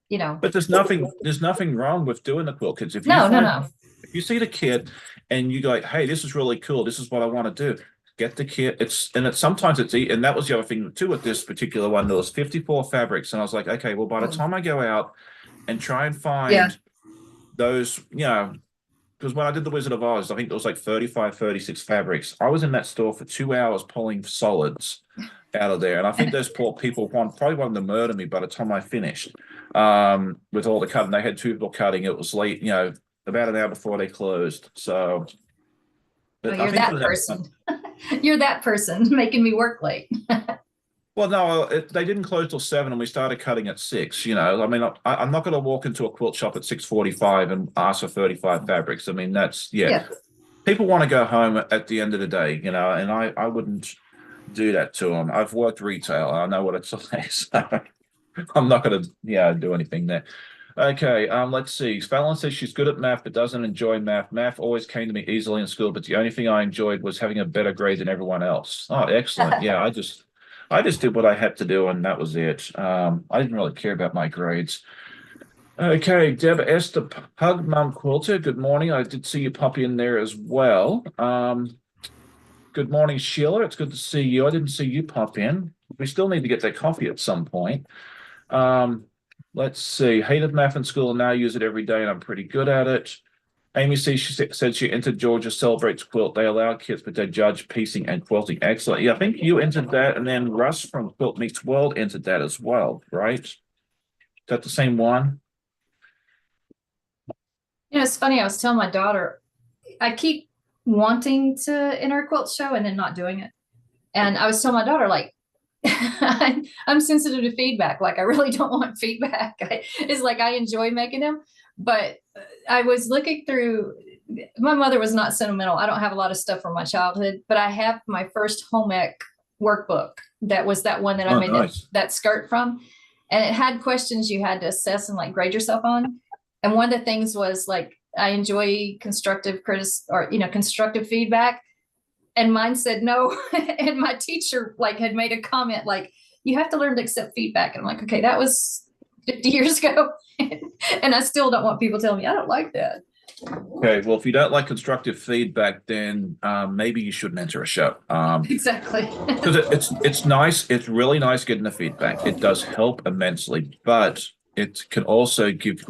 you know. But there's nothing wrong with doing the quilt kits. If you No. if you see the kit and you go like, hey, this is really cool, this is what I want to do, get the kit. Sometimes it's and that was the other thing too with this particular one. There was 54 fabrics, and I was like, okay, well, by the time I go out and try and find those, you know, because when I did the Wizard of Oz, I think there was like 35, 36 fabrics. I was in that store for 2 hours pulling solids out of there. And I think those poor people probably wanted to murder me by the time I finished with all the cutting. They had 2 people cutting. It was late, you know, about an hour before they closed. So Well, you're that person. You're that person making me work late. Well, no, they didn't close till 7, and we started cutting at 6. You know, I mean, I'm not going to walk into a quilt shop at 6:45 and ask for 35 fabrics. I mean, that's people want to go home at the end of the day, you know, and I wouldn't do that to them. I've worked retail, and I know what it's like. So I'm not going to, do anything there. Okay, let's see. Fallon says she's good at math but doesn't enjoy math. Math always came to me easily in school, but the only thing I enjoyed was having a better grade than everyone else. Oh, excellent. Yeah, I just did what I had to do, and that was it. I didn't really care about my grades. Okay, Deb Esther Pug Mum Quilter. Good morning. I did see you pop in there as well. Good morning, Sheila. It's good to see you. I didn't see you pop in. We still need to get that coffee at some point. Um, let's see. Hated math in school and now use it every day, and I'm pretty good at it. Amy C. Said she entered Georgia Celebrates Quilt. They allow kids, but they judge piecing and quilting. Excellent. Yeah, I think you entered that, and then Russ from Quilt Meets World entered that as well, right? Is that the same one? It's funny. I was telling my daughter, I keep wanting to enter a quilt show and then not doing it. And I was telling my daughter, like, I'm sensitive to feedback. Like, I really don't want feedback. It's like I enjoy making them, but I was looking through. My mother was not sentimental. I don't have a lot of stuff from my childhood, but I have my first home ec workbook. That was that one that I made Nice. that skirt from, and it had questions you had to assess and like grade yourself on. And one of the things was like, I enjoy constructive constructive feedback, and mine said no. And my teacher like had made a comment like, you have to learn to accept feedback. And I'm like, okay, that was 50 years ago. And I still don't want people telling me I don't like that. Okay, well, if you don't like constructive feedback, then maybe you shouldn't enter a show. Exactly. Because it's nice. It's really nice getting the feedback. It does help immensely, but it can also give,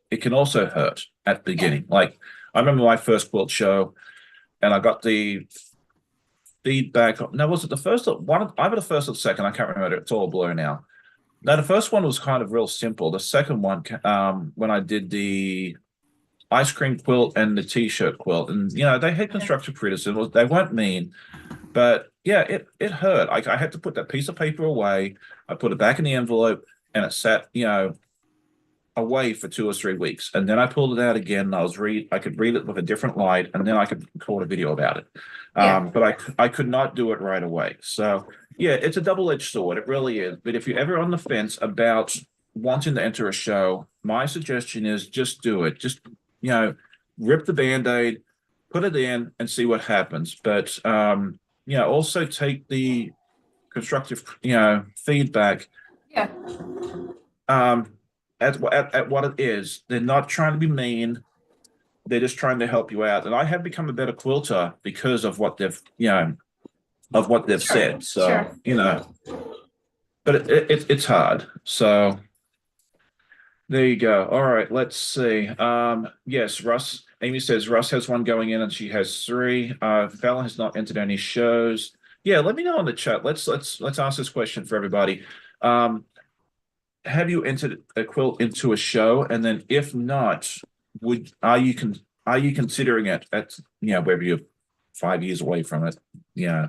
it can also hurt at the beginning. Like I remember my first quilt show, and I got the feedback. No, was it the first one? Either the first or the second. I can't remember. It's all a blur now. No, the first one was kind of real simple. The second one, when I did the ice cream quilt and the t-shirt quilt, and they had constructive criticism. They weren't mean, but yeah, it hurt. I had to put that piece of paper away. I put it back in the envelope, and it sat, away for 2 or 3 weeks, and then I pulled it out again. And I could read it with a different light, and then I could record a video about it. Yeah. But I could not do it right away. So yeah, it's a double-edged sword. It really is. But if you're ever on the fence about wanting to enter a show, my suggestion is just do it. Just rip the Band-Aid, put it in, and see what happens. But also take the constructive feedback. Yeah. At what it is. They're not trying to be mean. They're just trying to help you out. And I have become a better quilter because of what they've said. So but it's hard. So there you go. All right, let's see. Yes, Russ. Amy says Russ has one going in and she has three. Fallon has not entered any shows. Yeah, let me know in the chat. Let's ask this question for everybody. Have you entered a quilt into a show? And then if not, are you considering it at wherever you're 5 years away from it? Yeah.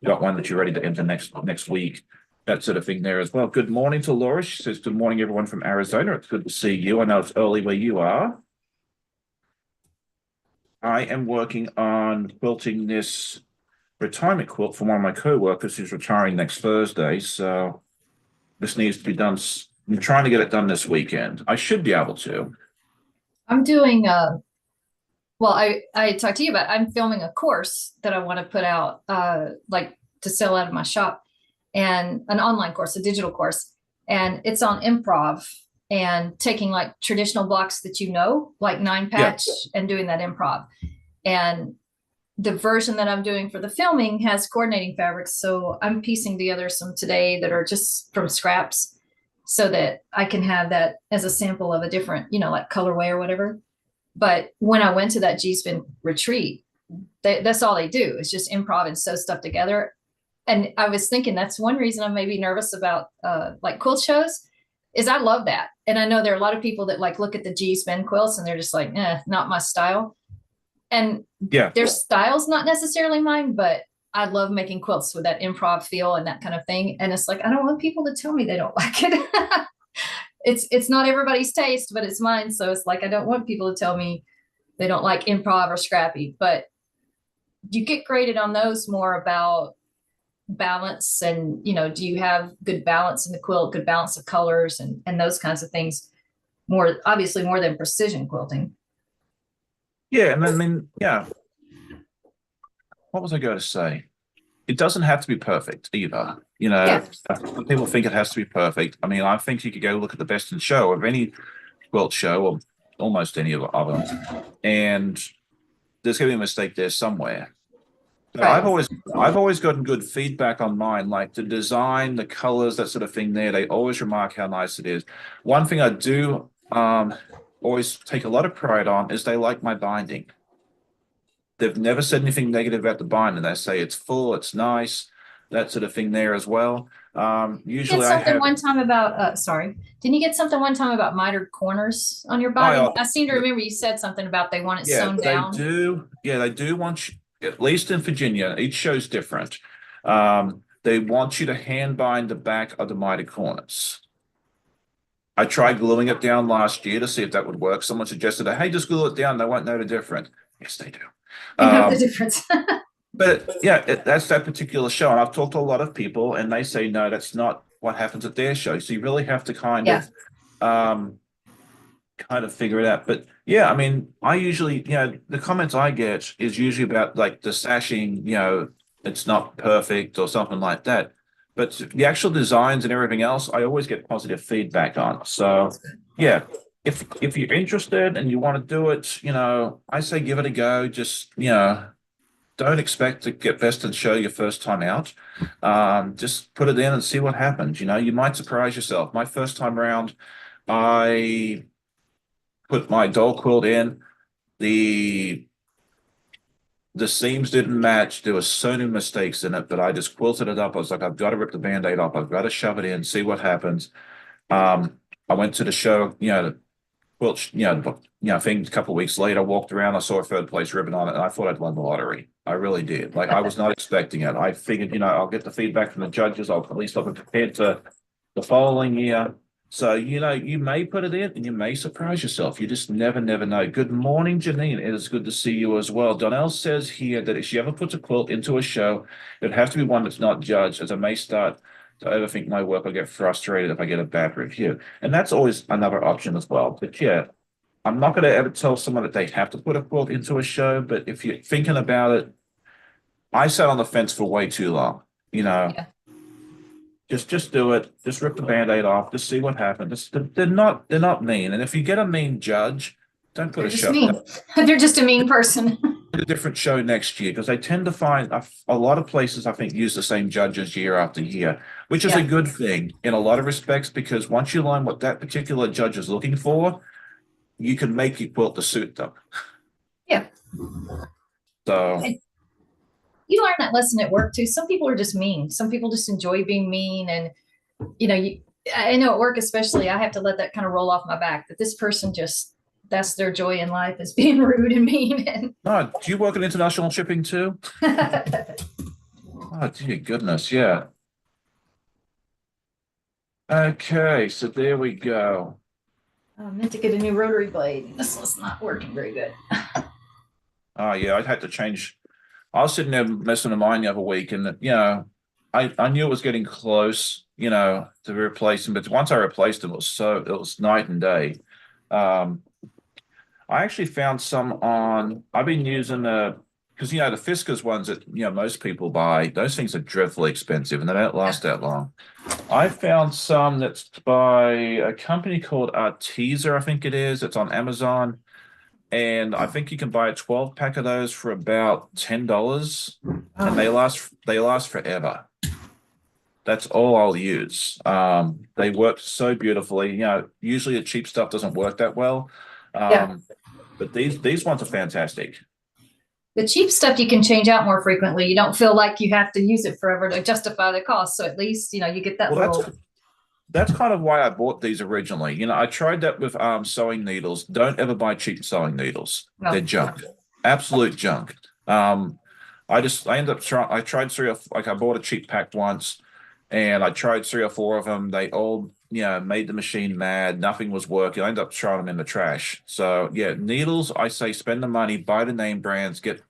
You got one that you're ready to enter next week, that sort of thing there as well. Good morning to Laura. She says, good morning, everyone from Arizona. It's good to see you. I know it's early where you are. I am working on quilting this retirement quilt for one of my co-workers who's retiring next Thursday. So this needs to be done. I'm trying to get it done this weekend. I should be able to. I'm doing well, I talked to you about, I'm filming a course that I want to put out like to sell out of my shop, and an online course, a digital course, and it's on improv and taking like traditional blocks that like 9-patch and doing that improv. And the version that I'm doing for the filming has coordinating fabrics. So I'm piecing together some today that are just from scraps so that I can have that as a sample of a different, like colorway or whatever. But when I went to that G-Spin retreat, that's all they do. It's just improv and sew stuff together. And I was thinking that's one reason I'm maybe nervous about like quilt shows is I love that. And I know there are a lot of people that like look at the G-Spin quilts and they're just like, not my style. And their style's not necessarily mine, but I love making quilts with that improv feel and that kind of thing. And it's like, I don't want people to tell me they don't like it. It's not everybody's taste, but it's mine. So it's like, I don't want people to tell me they don't like improv or scrappy, but you get graded on those more about balance and, do you have good balance in the quilt, good balance of colors and those kinds of things, obviously more than precision quilting. Yeah. And I mean, what was I going to say? it doesn't have to be perfect either. You know, Yeah. some people think it has to be perfect. I mean, I think you could go look at the best in show of any quilt show or almost any of them, and there's going to be a mistake there somewhere. But Right. I've always gotten good feedback on mine, like the design, the colors, that sort of thing. There, they always remark how nice it is. One thing I do always take a lot of pride on is they like my binding. They've never said anything negative about the binding. They say it's full, it's nice, that sort of thing there as well. Get Usually I something have, one time about sorry. Didn't you get something one time about mitered corners on your I, binding? I seem to remember you said something about they want it yeah, sewn they down. do. Yeah, they do want you, at least in Virginia, each show's different. They want you to hand bind the back of the mitered corners. I tried gluing it down last year to see if that would work. Someone suggested, hey, just glue it down. They won't know the difference. Yes, they do. You know the Um, difference. but yeah, that's that particular show. And I've talked to a lot of people and they say, no, that's not what happens at their show. So you really have to Yeah. um, kind of figure it out. But yeah, I mean, I usually, the comments I get is usually about like the sashing, it's not perfect or something like that. But the actual designs and everything else, I always get positive feedback on. So yeah, if you're interested and you want to do it, I say give it a go. Just, don't expect to get best in show your first time out. Just put it in and see what happens. You might surprise yourself. My first time around, I put my doll quilt in. The the seams didn't match. There were so many mistakes in it, but I just quilted it up. I was like, I've got to rip the band-aid off. I've got to shove it in, see what happens. I went to the show, the quilt, thing a couple of weeks later, walked around, I saw a third place ribbon on it, and I thought I'd won the lottery. I really did. Like I was not expecting it. I figured, I'll get the feedback from the judges. I'll at least be prepared to the following year. So, you may put it in and you may surprise yourself. You just never, never know. Good morning, Janine. It is good to see you as well. Donnell says here that if she ever puts a quilt into a show, it'd have to be one that's not judged, as I may start to overthink my work. I'll get frustrated if I get a bad review. And that's always another option as well. But yeah, I'm not going to ever tell someone that they have to put a quilt into a show, but if you're thinking about it, I sat on the fence for way too long. Yeah. Just do it. Just rip the band-aid off. Just see what happens. They're not mean. And if you get a mean judge, don't put They're a just show mean. They're just a mean person. a different show next year because they tend to find a lot of places I think use the same judges year after year, which is a good thing in a lot of respects because once you learn what that particular judge is looking for, you can make your quilt to suit them. Yeah. So You learn that lesson at work too. Some people are just mean. Some people just enjoy being mean. And, I know at work, especially, I have to let that kind of roll off my back that this person that's their joy in life is being rude and mean. And do you work in international shipping too? Oh, dear goodness, yeah. Okay, so there we go. I meant to get a new rotary blade. This one's not working very good. Oh, yeah, I'd had to change. I was sitting there messing with mine the other week, and I knew it was getting close, to replacing. But once I replaced them, it was night and day. Um, I actually found some on. I've been using because the Fiskars ones that most people buy. Those things are dreadfully expensive, and they don't last that long. I found some that's by a company called Arteza, I think it is. It's on Amazon. And I think you can buy a 12 pack of those for about $10, and they last forever. That's all I'll use. They work so beautifully. Usually the cheap stuff doesn't work that well. But these ones are fantastic. The cheap stuff you can change out more frequently. You don't feel like you have to use it forever to justify the cost. So at least, you get that little. That's kind of why I bought these originally. I tried that with sewing needles. Don't ever buy cheap sewing needles. No. They're junk. Absolute junk. I ended up trying. I tried I bought a cheap pack once, and I tried 3 or 4 of them. They all made the machine mad. Nothing was working. I ended up throwing them in the trash. So yeah, needles. I say spend the money, buy the name brands, get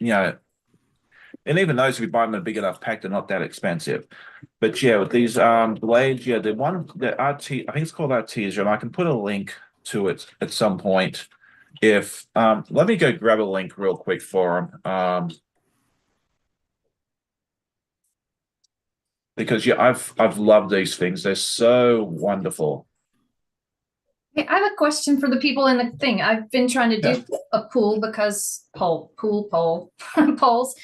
and even those, if you buy them in a big enough pack, they're not that expensive. But yeah, with these blades, the RT, I think it's called Artesia, and I can put a link to it at some point. If let me go grab a link real quick for them. because yeah, I've loved these things. They're so wonderful. Hey, I have a question for the people in the thing. I've been trying to do a pool because poll polls,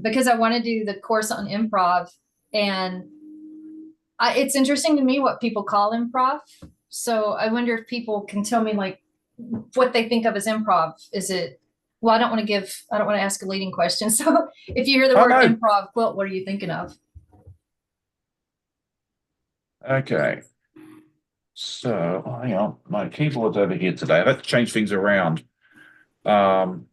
because I want to do the course on improv, and it's interesting to me what people call improv. So I wonder if people can tell me like what they think of as improv. Is it, well, I don't want to ask a leading question. So if you hear the Oh word no. improv quilt, what are you thinking of? Okay. So hang on, my keyboard's over here today. I've had to change things around. Um,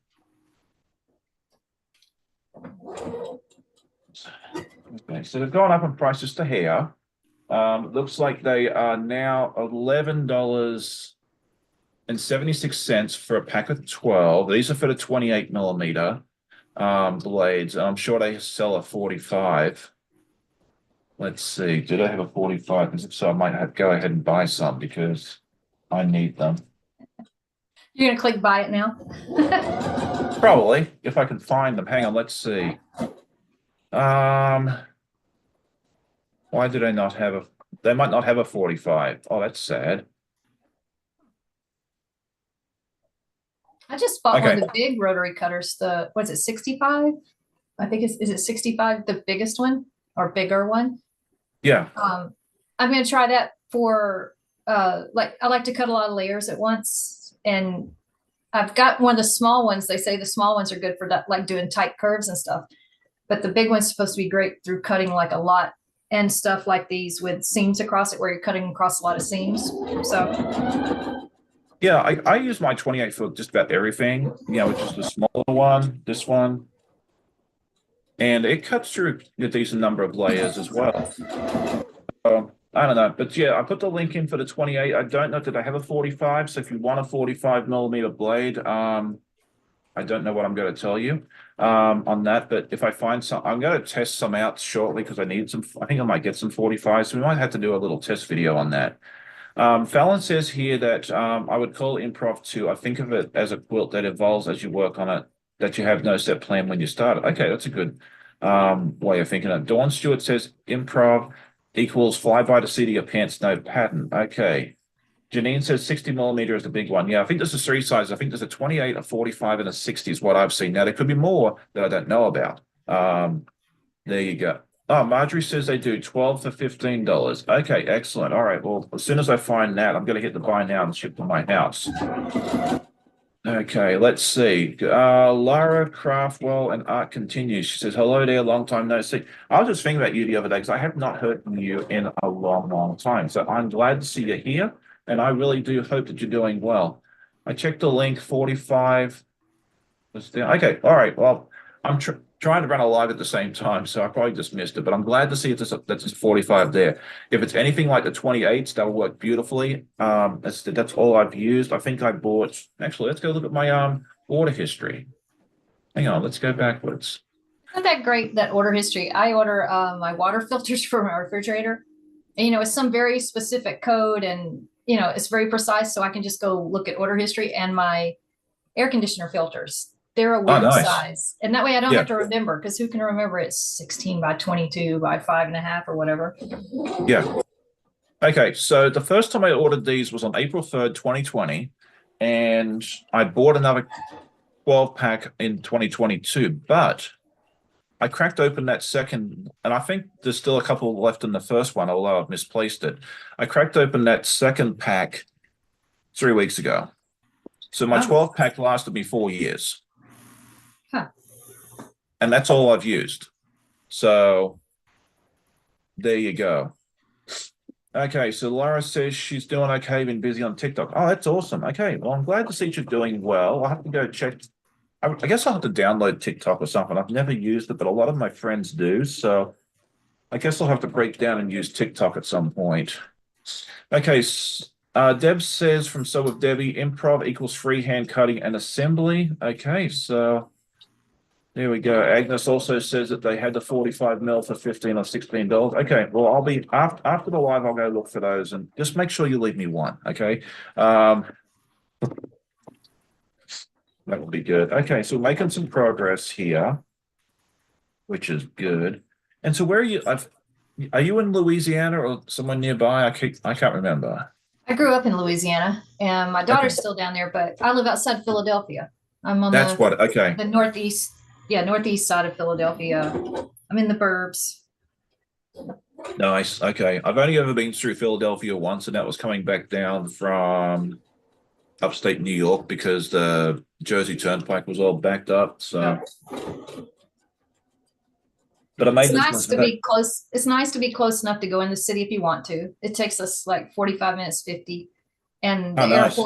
okay, so they've gone up in prices to here. Looks like they are now $11.76 for a pack of 12. These are for the 28 millimeter blades. I'm sure they sell a 45. Let's see, did I have a 45? Because if so, I might have to go ahead and buy some because I need them. You're gonna click buy it now. Probably, if I can find them. Hang on, let's see. Why did I not have a, they might not have a 45. Oh, that's sad. I just bought one Okay. of the big rotary cutters. The what's it, 65? I think is it 65, the biggest one or bigger one? Yeah. I'm gonna try that for like I like to cut a lot of layers at once, and I've got one of the small ones. They say the small ones are good for that, like doing tight curves and stuff. But the big one's supposed to be great through cutting like a lot and stuff like these with seams across it, where you're cutting across a lot of seams. So Yeah, I use my 28 for just about everything, which is the smaller one, this one, and it cuts through a decent number of layers as well. I don't know, but yeah, I put the link in for the 28. I don't know, did I have a 45? So if you want a 45 millimeter blade, I don't know what I'm going to tell you on that, but if I find some, I'm going to test some out shortly because I need some, I think I might get some 45, so we might have to do a little test video on that. Fallon says here that I would call improv too. I think of it as a quilt that evolves as you work on it, that you have no set plan when you start it. Okay, that's a good way of thinking of it. Dawn Stewart says improv equals fly by the seat of your pants, no pattern. Okay. Janine says 60 millimeter is the big one. Yeah, I think there's a three sizes. I think there's a 28, a 45, and a 60 is what I've seen. Now, there could be more that I don't know about. There you go. Oh, Marjorie says they do 12 for $15. Okay, excellent. All right. Well, as soon as I find that, I'm going to hit the buy now and ship to my house. Okay, let's see. Lara Craftwell and Art continues. She says, hello there, long time no see. I was just thinking about you the other day because I have not heard from you in a long, long time. So I'm glad to see you here, and I really do hope that you're doing well. I checked the link, 45. Okay, all right. Well, I'm trying to run a live at the same time, so I probably just missed it, but I'm glad to see that's a 45 there. If it's anything like the 28s, that'll work beautifully. That's all I've used. I think I bought, actually, let's go look at my order history. Hang on, let's go backwards. isn't that great, that order history? I order my water filters for my refrigerator. And, it's some very specific code, and it's very precise, so I can just go look at order history. And my air conditioner filters, they're a Oh, weird nice. size, and that way I don't Yeah, have to remember, because who can remember it's 16 by 22 by 5.5 or whatever. yeah. Okay, so the first time I ordered these was on April 3rd, 2020, and I bought another 12 pack in 2022, but I cracked open that second, and I think there's still a couple left in the first one, although I've misplaced it. I cracked open that second pack 3 weeks ago. So my Oh. 12 pack lasted me 4 years. Huh. And that's all I've used. So there you go. Okay, so Laura says she's doing okay, been busy on TikTok. Oh, that's awesome. Okay, well, I'm glad to see you're doing well. I'll have to go check. I guess I'll have to download TikTok or something. I've never used it, but a lot of my friends do. So I guess I'll have to break down and use TikTok at some point. Okay, Deb says from So with Debbie, improv equals freehand cutting and assembly. Okay, so there we go. Agnes also says that they had the 45 mil for $15 or $16. Okay, well, I'll be after the live, I'll go look for those and just make sure you leave me one. Okay. That will be good. Okay, so making some progress here, which is good. And so where are you? Are you in Louisiana or somewhere nearby? I can't remember. I grew up in Louisiana and my Okay. daughter's still down there, but I live outside Philadelphia. I'm on That's what, okay. the northeast, yeah, northeast side of Philadelphia. I'm in the burbs. Nice. Okay. I've only ever been through Philadelphia once, and that was coming back down from upstate New York because the Jersey Turnpike was all backed up. Yeah. So, but I made It's this nice to mistake. be close. It's nice to be close enough to go in the city if you want to. It takes us like 45 minutes, 50. And Oh, nice.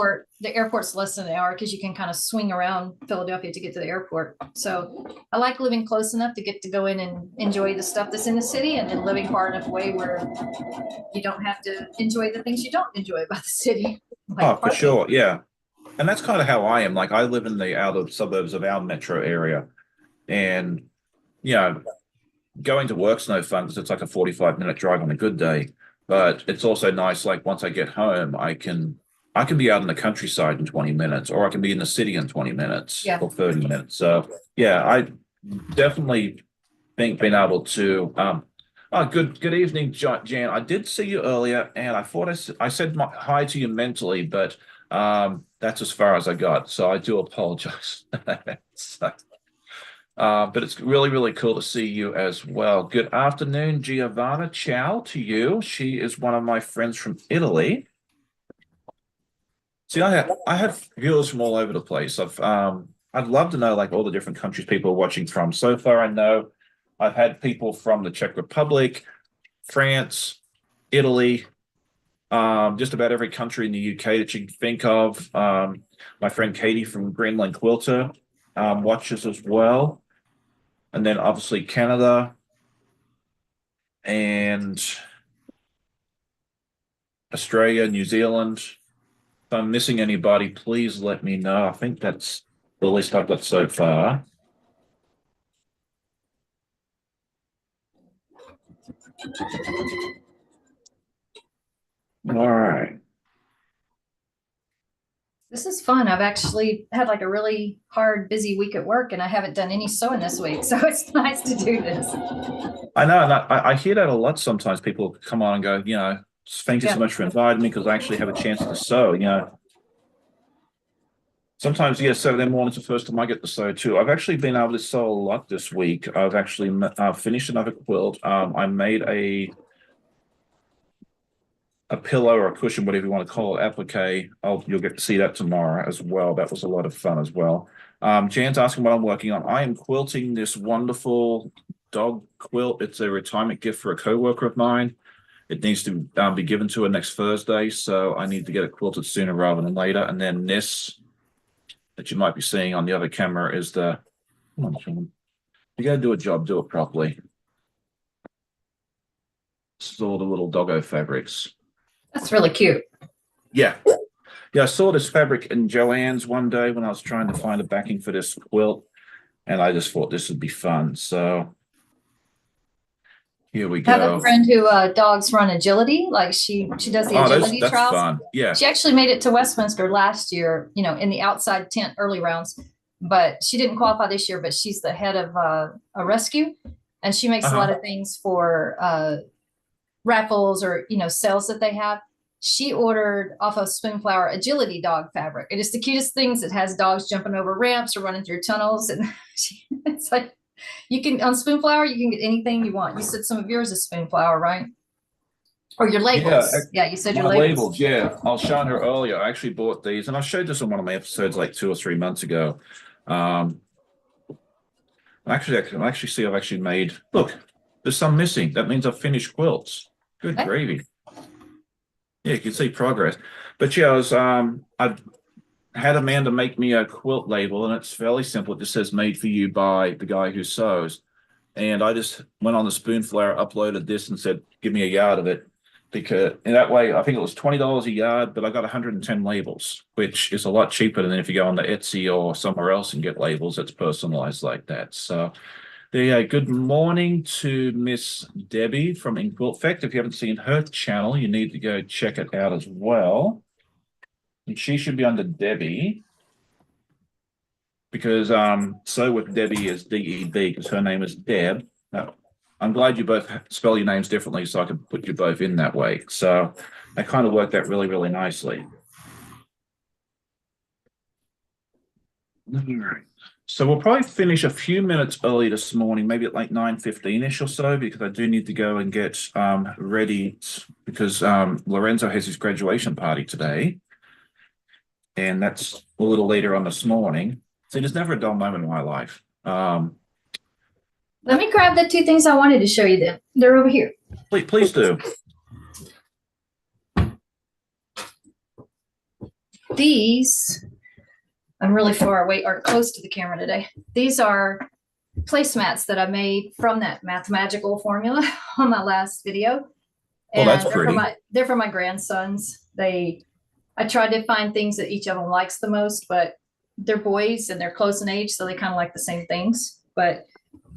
the airport's less than an hour because you can kind of swing around Philadelphia to get to the airport. So I like living close enough to get to go in and enjoy the stuff that's in the city and then living far enough away where you don't have to enjoy the things you don't enjoy about the city, Oh, like for parking. sure. Yeah. And that's kind of how I am. Like I live in the outer suburbs of our metro area. And, you know, going to work's no fun because it's like a 45-minute drive on a good day. But it's also nice, like once I get home, I can be out in the countryside in 20 minutes, or I can be in the city in 20 minutes Yeah. or 30 minutes. So yeah, I definitely think being able to oh, good evening, Jan. I did see you earlier, and I thought I said hi to you mentally, but that's as far as I got. So I do apologize. So, but it's really, really cool to see you as well. Good afternoon, Giovanna. Ciao to you. She is one of my friends from Italy. See, I have viewers from all over the place. I'd love to know like all the different countries people are watching from. So far, I know I've had people from the Czech Republic, France, Italy, just about every country in the UK that you can think of. My friend Katie from Greenland Quilter watches as well, and then obviously Canada and Australia, New Zealand. If I'm missing anybody, please let me know. I think that's the list I've got so far. All right. This is fun. I've actually had like a really hard, busy week at work and I haven't done any sewing this week. So it's nice to do this. I know, and I hear that a lot sometimes. People come on and go, thank you so Yeah. much for inviting me because I actually have a chance to sew. Sometimes, yeah, Saturday morning's the first time I get to sew too. I've actually been able to sew a lot this week. I've actually finished another quilt. I made a pillow or a cushion, whatever you want to call it, applique. You'll get to see that tomorrow as well. That was a lot of fun as well. Jan's asking what I'm working on. I am quilting this wonderful dog quilt. It's a retirement gift for a coworker of mine. It needs to be given to her next Thursday, so I need to get it quilted sooner rather than later. And then this that you might be seeing on the other camera is the. Come on, Sean. You got to do a job, do it properly. This is all the little doggo fabrics. That's really cute. Yeah. Yeah, I saw this fabric in Joann's one day when I was trying to find a backing for this quilt, and I just thought this would be fun. So here we I have a go. friend who dogs run agility. Like she does the Oh, agility that's trials. fun. Yeah. She actually made it to Westminster last year, in the outside tent early rounds, but she didn't qualify this year, but she's the head of a rescue and she makes a lot Uh-huh. of things for raffles or, sales that they have. She ordered off of Spoonflower agility dog fabric. It is the cutest things. It has dogs jumping over ramps or running through tunnels. And it's like, you can, on Spoonflower, you can get anything you want. You said some of yours is Spoonflower, right? Or your Yeah, labels. Yeah, you said your my labels. labels. Yeah, I was showing her earlier. I actually bought these, and I showed this on one of my episodes like 2 or 3 months ago. Um, actually, I can actually see I've actually made. Look, there's some missing. That means I've finished quilts. Good Okay. gravy. Yeah, you can see progress. But yeah, I've had Amanda make me a quilt label, and it's fairly simple. It just says "Made for you" by the guy who sews. And I just went on the Spoonflower, uploaded this, and said, "Give me a yard of it," because in that way, I think it was $20 a yard, but I got 110 labels, which is a lot cheaper than if you go on the Etsy or somewhere else and get labels that's personalized like that. So there you go. Good morning to Miss Debbie from In Quilt Fact. If you haven't seen her channel, you need to go check it out as well. And she should be under Debbie because so with Debbie is DEB because her name is Deb. No. I'm glad you both spell your names differently so I can put you both in that way. So that kind of worked out really, really nicely. All right. So we'll probably finish a few minutes early this morning, maybe at like 9:15-ish or so, because I do need to go and get ready because Lorenzo has his graduation party today. And that's a little later on this morning. See, there's never a dull moment in my life. Let me grab the two things I wanted to show you then. They're over here. Please do. These, I'm really far away or close to the camera today. These are placemats that I made from that mathematical formula on my last video. Oh, And that's pretty. they're for my grandsons. I tried to find things that each of them likes the most, but they're boys and they're close in age, so they kind of like the same things. But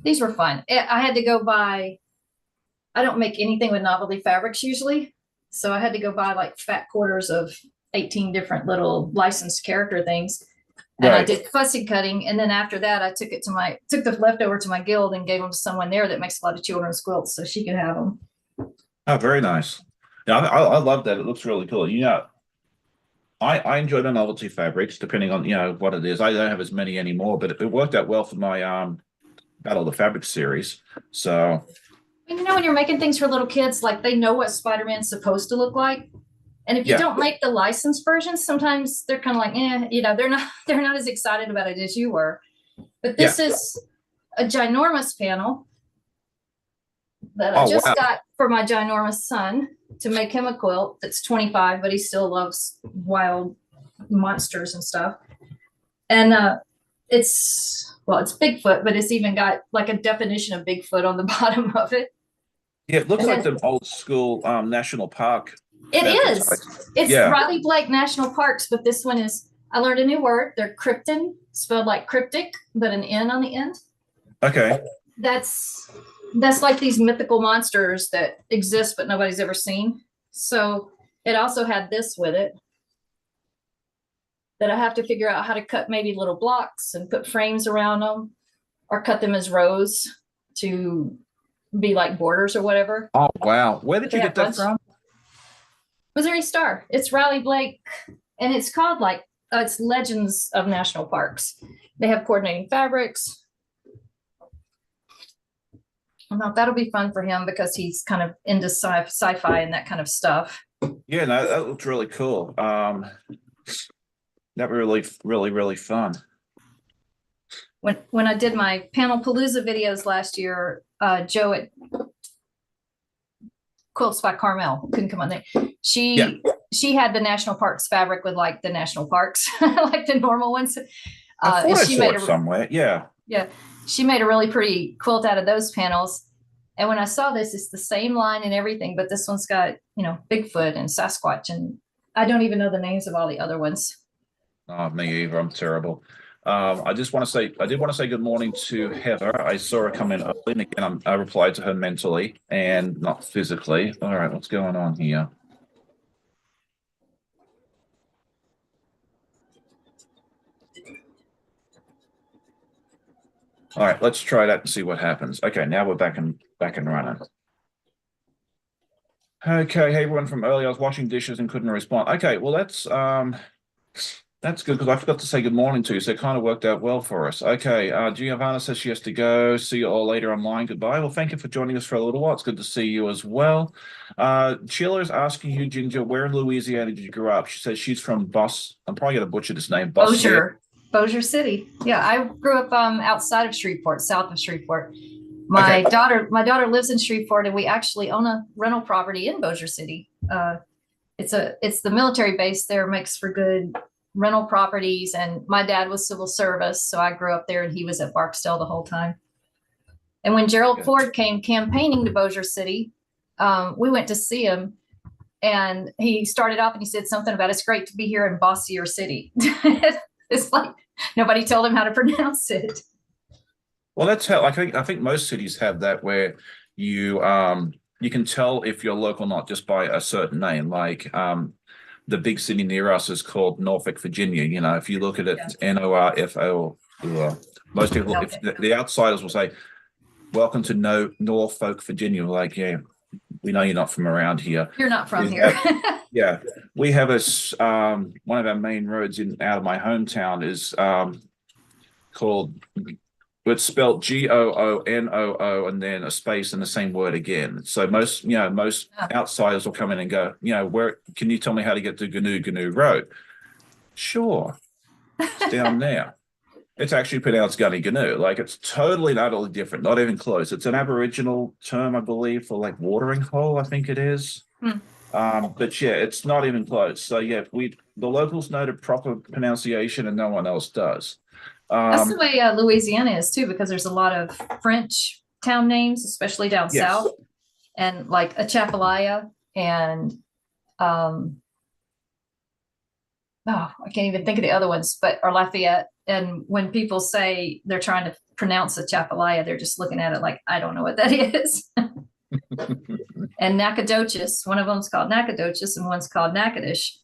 these were fun. I had to go buy, I don't make anything with novelty fabrics usually. So I had to go buy like fat quarters of 18 different little licensed character things. And I did fussy cutting. And then after that, I took the leftover to my guild and gave them to someone there that makes a lot of children's quilts so she could have them. Oh, very nice. Yeah, I love that. It looks really cool. You know, I enjoy the novelty fabrics, depending on, you know, what it is. I don't have as many anymore, but it worked out well for my Battle of the Fabric series. So, and you know, when you're making things for little kids, like they know what Spider-Man's supposed to look like. And if you don't make the licensed versions, sometimes they're kind of like, you know, they're not as excited about it as you were. But this is a ginormous panel that I just got for my ginormous son to make him a quilt that's 25, but he still loves wild monsters and stuff. And it's Bigfoot, but it's even got like a definition of Bigfoot on the bottom of it. Yeah, it looks like the old school national park. It is. It's Riley Blake National Parks, but this one is, I learned a new word. They're krypton, spelled like cryptic, but an N on the end. Okay. That's like these mythical monsters that exist, but nobody's ever seen. So it also had this with it that I have to figure out how to cut maybe little blocks and put frames around them or cut them as rows to be like borders or whatever. Oh, wow. Where did you get that from? Missouri Star. It's Riley Blake, and it's called like it's Legends of National Parks. They have coordinating fabrics. I thought that'll be fun for him because he's kind of into sci-fi and that kind of stuff. Yeah, no, that looks really cool. That really fun. When I did my Panel Palooza videos last year, Joe at Quilts by Carmel couldn't come on there. She had the national parks fabric with like the national parks, like the normal ones. I thought I saw it somewhere. Yeah. She made a really pretty quilt out of those panels. And when I saw this, it's the same line and everything, but this one's got, you know, Bigfoot and Sasquatch, and I don't even know the names of all the other ones. Oh, me either. I'm terrible. I did want to say good morning to Heather. I saw her come in early, and again, I replied to her mentally and not physically. All right, what's going on here? All right, let's try that and see what happens. Okay, now we're back and running. Okay, hey everyone from earlier. I was washing dishes and couldn't respond. Okay, well that's good because I forgot to say good morning to you, so it kind of worked out well for us. Okay, Giovanna says she has to go. See you all later online. Goodbye. Well, thank you for joining us for a little while. It's good to see you as well. Sheila is asking you, Ginger, where in Louisiana did you grow up? She says she's from I'm probably going to butcher this name. Bossier City. Yeah, I grew up outside of Shreveport, south of Shreveport. My daughter lives in Shreveport, and we actually own a rental property in Bossier City. It's the military base there, makes for good rental properties, and my dad was civil service, so I grew up there, and he was at Barksdale the whole time. And when Gerald Ford came campaigning to Bossier City, we went to see him, and he started off and he said something about it's great to be here in Bossier City. It's like nobody told him how to pronounce it. Well, that's how I think most cities have that, where you can tell if you're local or not just by a certain name. Like the big city near us is called Norfolk, Virginia. You know, if you look at it, it's Norfo. Most people, if the outsiders will say, welcome to Norfolk, Virginia. Like, yeah, we know you're not from around here. You're not from We here. Yeah, we have one of our main roads in out of my hometown is called it's spelled Goonoo and then a space and the same word again. So most Oh. outsiders will come in and go, where can you tell me how to get to Gnu Road? Sure, it's down there. It's actually pronounced Gunny Gnu. Like it's totally and utterly different, not even close. It's an Aboriginal term, I believe, for like watering hole, I think it is. Hmm. But yeah, it's not even close. So yeah, the locals know the proper pronunciation and no one else does. That's the way Louisiana is too, because there's a lot of French town names, especially down Yes. south, and like Atchafalaya and oh, I can't even think of the other ones, but or Lafayette. And when people say they're trying to pronounce Atchafalaya, they're just looking at it like, I don't know what that is. And Nacogdoches, one of them's called Nacogdoches and one's called Natchitoches.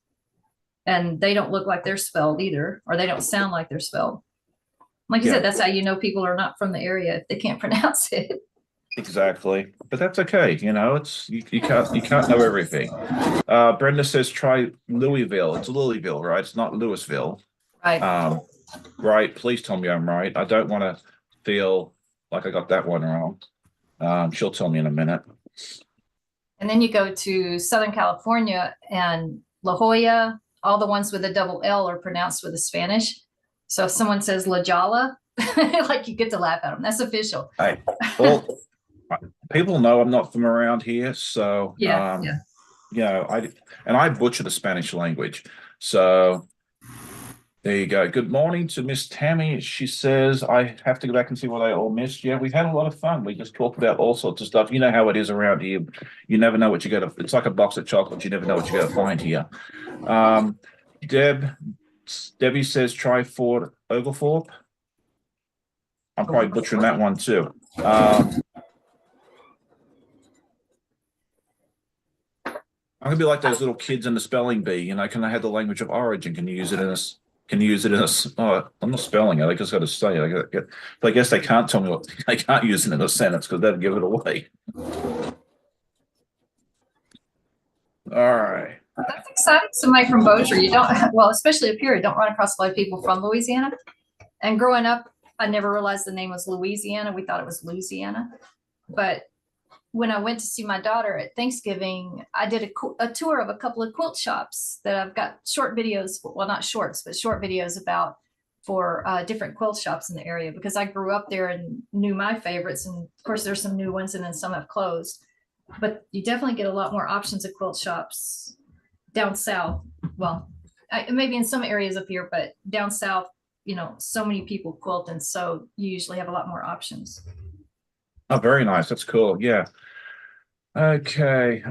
And they don't look like they're spelled either, or they don't sound like they're spelled. Like you Yeah. said, that's how you know people are not from the area if they can't pronounce it. Exactly. But that's okay. It's you can't know everything. Brenda says try Louisville. It's Louisville, right? It's not Louisville. Right. Right. Please tell me I'm right. I don't want to feel like I got that one wrong. She'll tell me in a minute. And then you go to Southern California and La Jolla, all the ones with a double L are pronounced with a Spanish. So if someone says La Jolla, like you get to laugh at them. That's official. Hey, well, people know I'm not from around here, so Yeah. I butcher the Spanish language. So there you go. Good morning to Miss Tammy. She says I have to go back and see what I all missed. Yeah, we've had a lot of fun. We just talked about all sorts of stuff. You know how it is around here. You never know what you got to. It's like a box of chocolates. You never know what you got to find here. Debbie says try Fort Oglethorpe. I'm probably butchering that one too. I'm gonna be like those little kids in the spelling bee. Can I have the language of origin? Can you use it in a? Can you use it in a? Oh, I'm not spelling it. I just got to say it. But I guess they can't tell me what I can't use it in a sentence because that'd give it away. All right. That's exciting. Somebody from Bossier, you don't, well, especially up here, you don't run across a lot of people from Louisiana. And growing up, I never realized the name was Louisiana. We thought it was Louisiana. But when I went to see my daughter at Thanksgiving, I did a tour of a couple of quilt shops that I've got short videos, well, not shorts, but short videos about for different quilt shops in the area because I grew up there and knew my favorites. And of course, there's some new ones and then some have closed. But you definitely get a lot more options of quilt shops down south. Well, maybe in some areas up here, but down south, so many people quilt. And so you usually have a lot more options. Oh, very nice. That's cool. Yeah. Okay.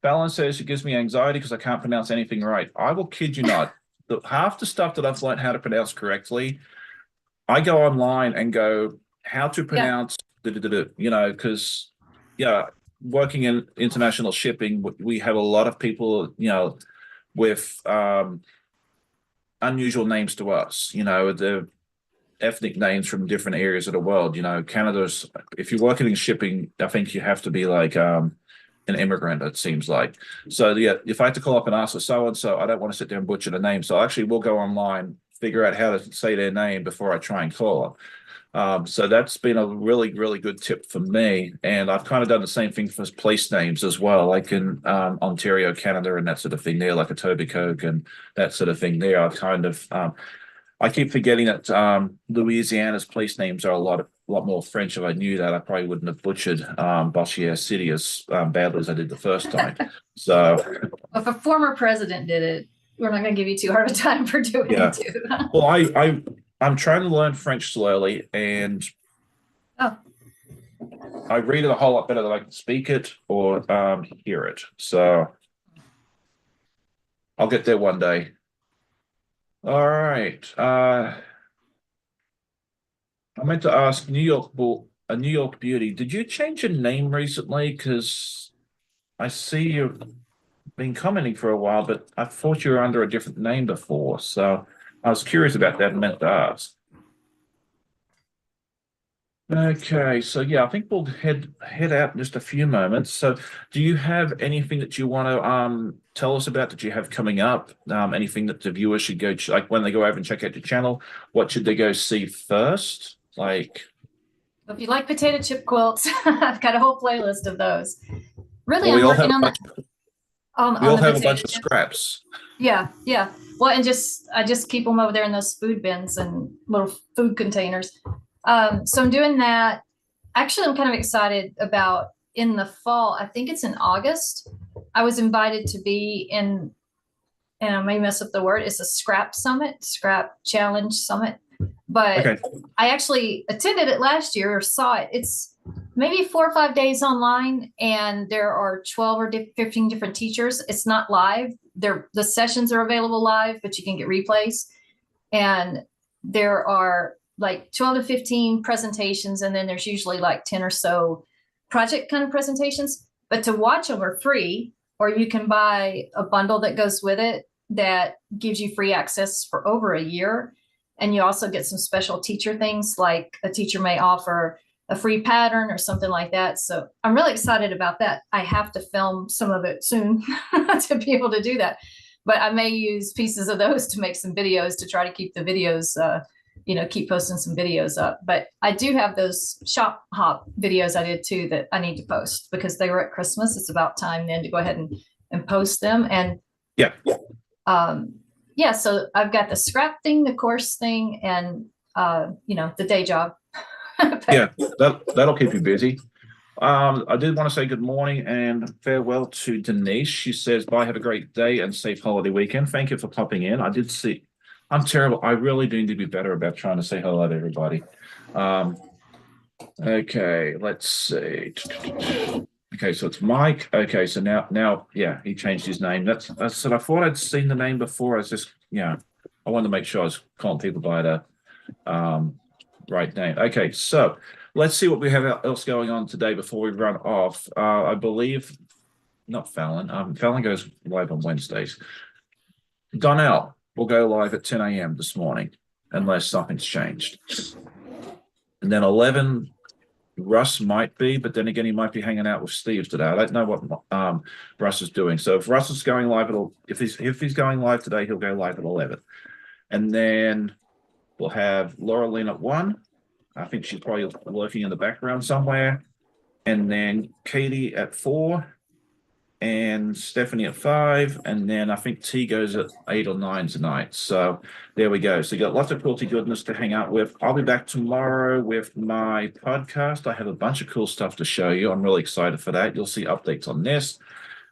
Fallon says it gives me anxiety because I can't pronounce anything right. I will kid you not. Half the stuff that I've learned how to pronounce correctly, I go online and go how to pronounce, because working in international shipping, we have a lot of people, with unusual names to us. The ethnic names from different areas of the world. Canada's, if you're working in shipping, I think you have to be like an immigrant, it seems like. So yeah, if I had to call up and ask for so-and-so, I don't want to sit there and butcher the name. So actually we'll go online, figure out how to say their name before I try and call them. So that's been a really, really good tip for me. And I've kind of done the same thing for place names as well, like in Ontario, Canada, and that sort of thing there, like a Etobicoke and that sort of thing there. I've kind of I keep forgetting that Louisiana's place names are a lot more French. If I knew that, I probably wouldn't have butchered Bossier City as badly as I did the first time. So, if a former president did it, we're not going to give you too hard a time for doing it too. Well, I'm trying to learn French slowly, and I read it a whole lot better than I can speak it or hear it. So I'll get there one day. All right. I meant to ask New York Beauty, did you change your name recently? Because I see you've been commenting for a while, but I thought you were under a different name before. So I was curious about that and meant to ask. Okay, so yeah, I think we'll head out in just a few moments. So, do you have anything that you want to tell us about that you have coming up? Anything that the viewers should go like when they go over and check out your channel? What should they go see first? Like, If you like potato chip quilts, I've got a whole playlist of those. Really, well, I'm working on that we on all the have a potato bunch of chips. scraps. Yeah, yeah. Well, and I just keep them over there in those food bins and little food containers. So I'm doing that. Actually, I'm kind of excited about in the fall. I think it's in August. I was invited to be in, and I may mess up the word. It's a scrap challenge summit. But Okay, I actually attended it last year or saw it. It's maybe 4 or 5 days online, and there are 12 or 15 different teachers. It's not live. The sessions are available live, but you can get replays. And there are like 12 to 15 presentations, and then there's usually like 10 or so project kind of presentations. But to watch them are free, or you can buy a bundle that goes with it that gives you free access for over a year. And you also get some special teacher things, like a teacher may offer a free pattern or something like that. So I'm really excited about that. I have to film some of it soon to be able to do that. But I may use pieces of those to make some videos to try to keep the videos, keep posting some videos up. But I do have those shop hop videos I did too that I need to post because they were at Christmas. It's about time then to go ahead and post them. And yeah, yeah, so I've got the scrap thing, the course thing, and the day job. yeah, that'll keep you busy. I did want to say good morning and farewell to Denise. She says, bye, have a great day and safe holiday weekend. Thank you for popping in. I did see, I'm terrible. I really do need to be better about trying to say hello to everybody. Okay, let's see. Okay, so it's Mike. Okay, so now, yeah, he changed his name. That's so I thought I'd seen the name before. I was just, I wanted to make sure I was calling people by the right name. Okay, so let's see what we have else going on today before we run off. I believe not Fallon. Fallon goes live on Wednesdays. Donnell will go live at 10 a.m. this morning, unless something's changed. And then 11, Russ might be, but then again, he might be hanging out with Steve today. I don't know what Russ is doing. So if Russ is going live, if he's going live today, he'll go live at 11. And then we'll have Laura Lynn at 1. I think she's probably lurking in the background somewhere. And then Katie at 4. And Stephanie at 5. And then I think T goes at 8 or 9 tonight. So there we go. So you got lots of quilty goodness to hang out with. I'll be back tomorrow with my podcast. I have a bunch of cool stuff to show you. I'm really excited for that. You'll see updates on this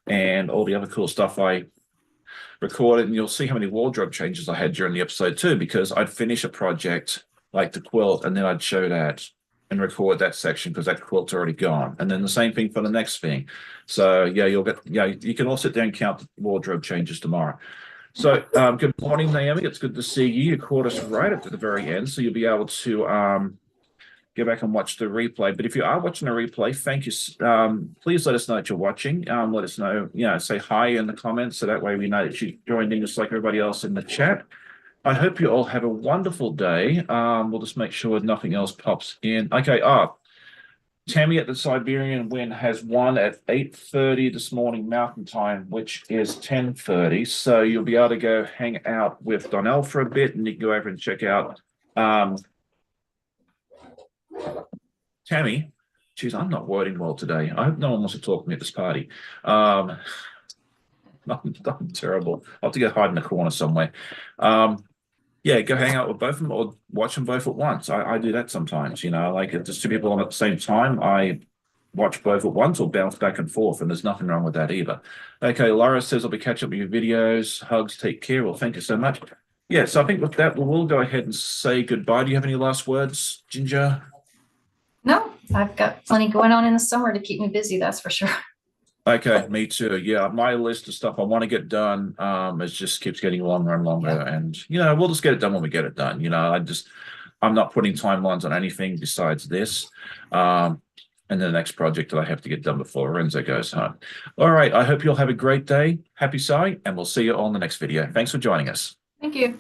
and all the other cool stuff I recorded, and you'll see how many wardrobe changes I had during the episode too, because I'd finish a project like the quilt and then I'd show that and record that section because that quilt's already gone. And then the same thing for the next thing. So yeah, you can all sit there and count the wardrobe changes tomorrow. So good morning, Naomi. It's good to see you. You caught us right at the very end, so you'll be able to go back and watch the replay. But if you are watching a replay, thank you. Please let us know that you're watching. Let us know, say hi in the comments, so that way we know that you joined in just like everybody else in the chat. I hope you all have a wonderful day. We'll just make sure nothing else pops in. Okay, Tammy at the Siberian Wind has one at 8:30 this morning Mountain Time, which is 10:30. So you'll be able to go hang out with Donnell for a bit, and you can go over and check out Tammy. Geez, I'm not wording well today. I hope no one wants to talk to me at this party. I'm terrible. I'll have to go hide in the corner somewhere. Yeah, go hang out with both of them or watch them both at once. I do that sometimes, like if there's two people on at the same time, I watch both at once or bounce back and forth, and there's nothing wrong with that either. Okay, Laura says I'll be catching up with your videos. Hugs, take care. Well, thank you so much. Yeah, so I think with that, we'll go ahead and say goodbye. Do you have any last words, Ginger? No, I've got plenty going on in the summer to keep me busy, that's for sure. Okay, me too. Yeah, my list of stuff I want to get done, it just keeps getting longer and longer. And, we'll just get it done when we get it done. I'm not putting timelines on anything besides this. And the next project that I have to get done before Renzo goes home. All right, I hope you'll have a great day. Happy sewing, and we'll see you all in the next video. Thanks for joining us. Thank you.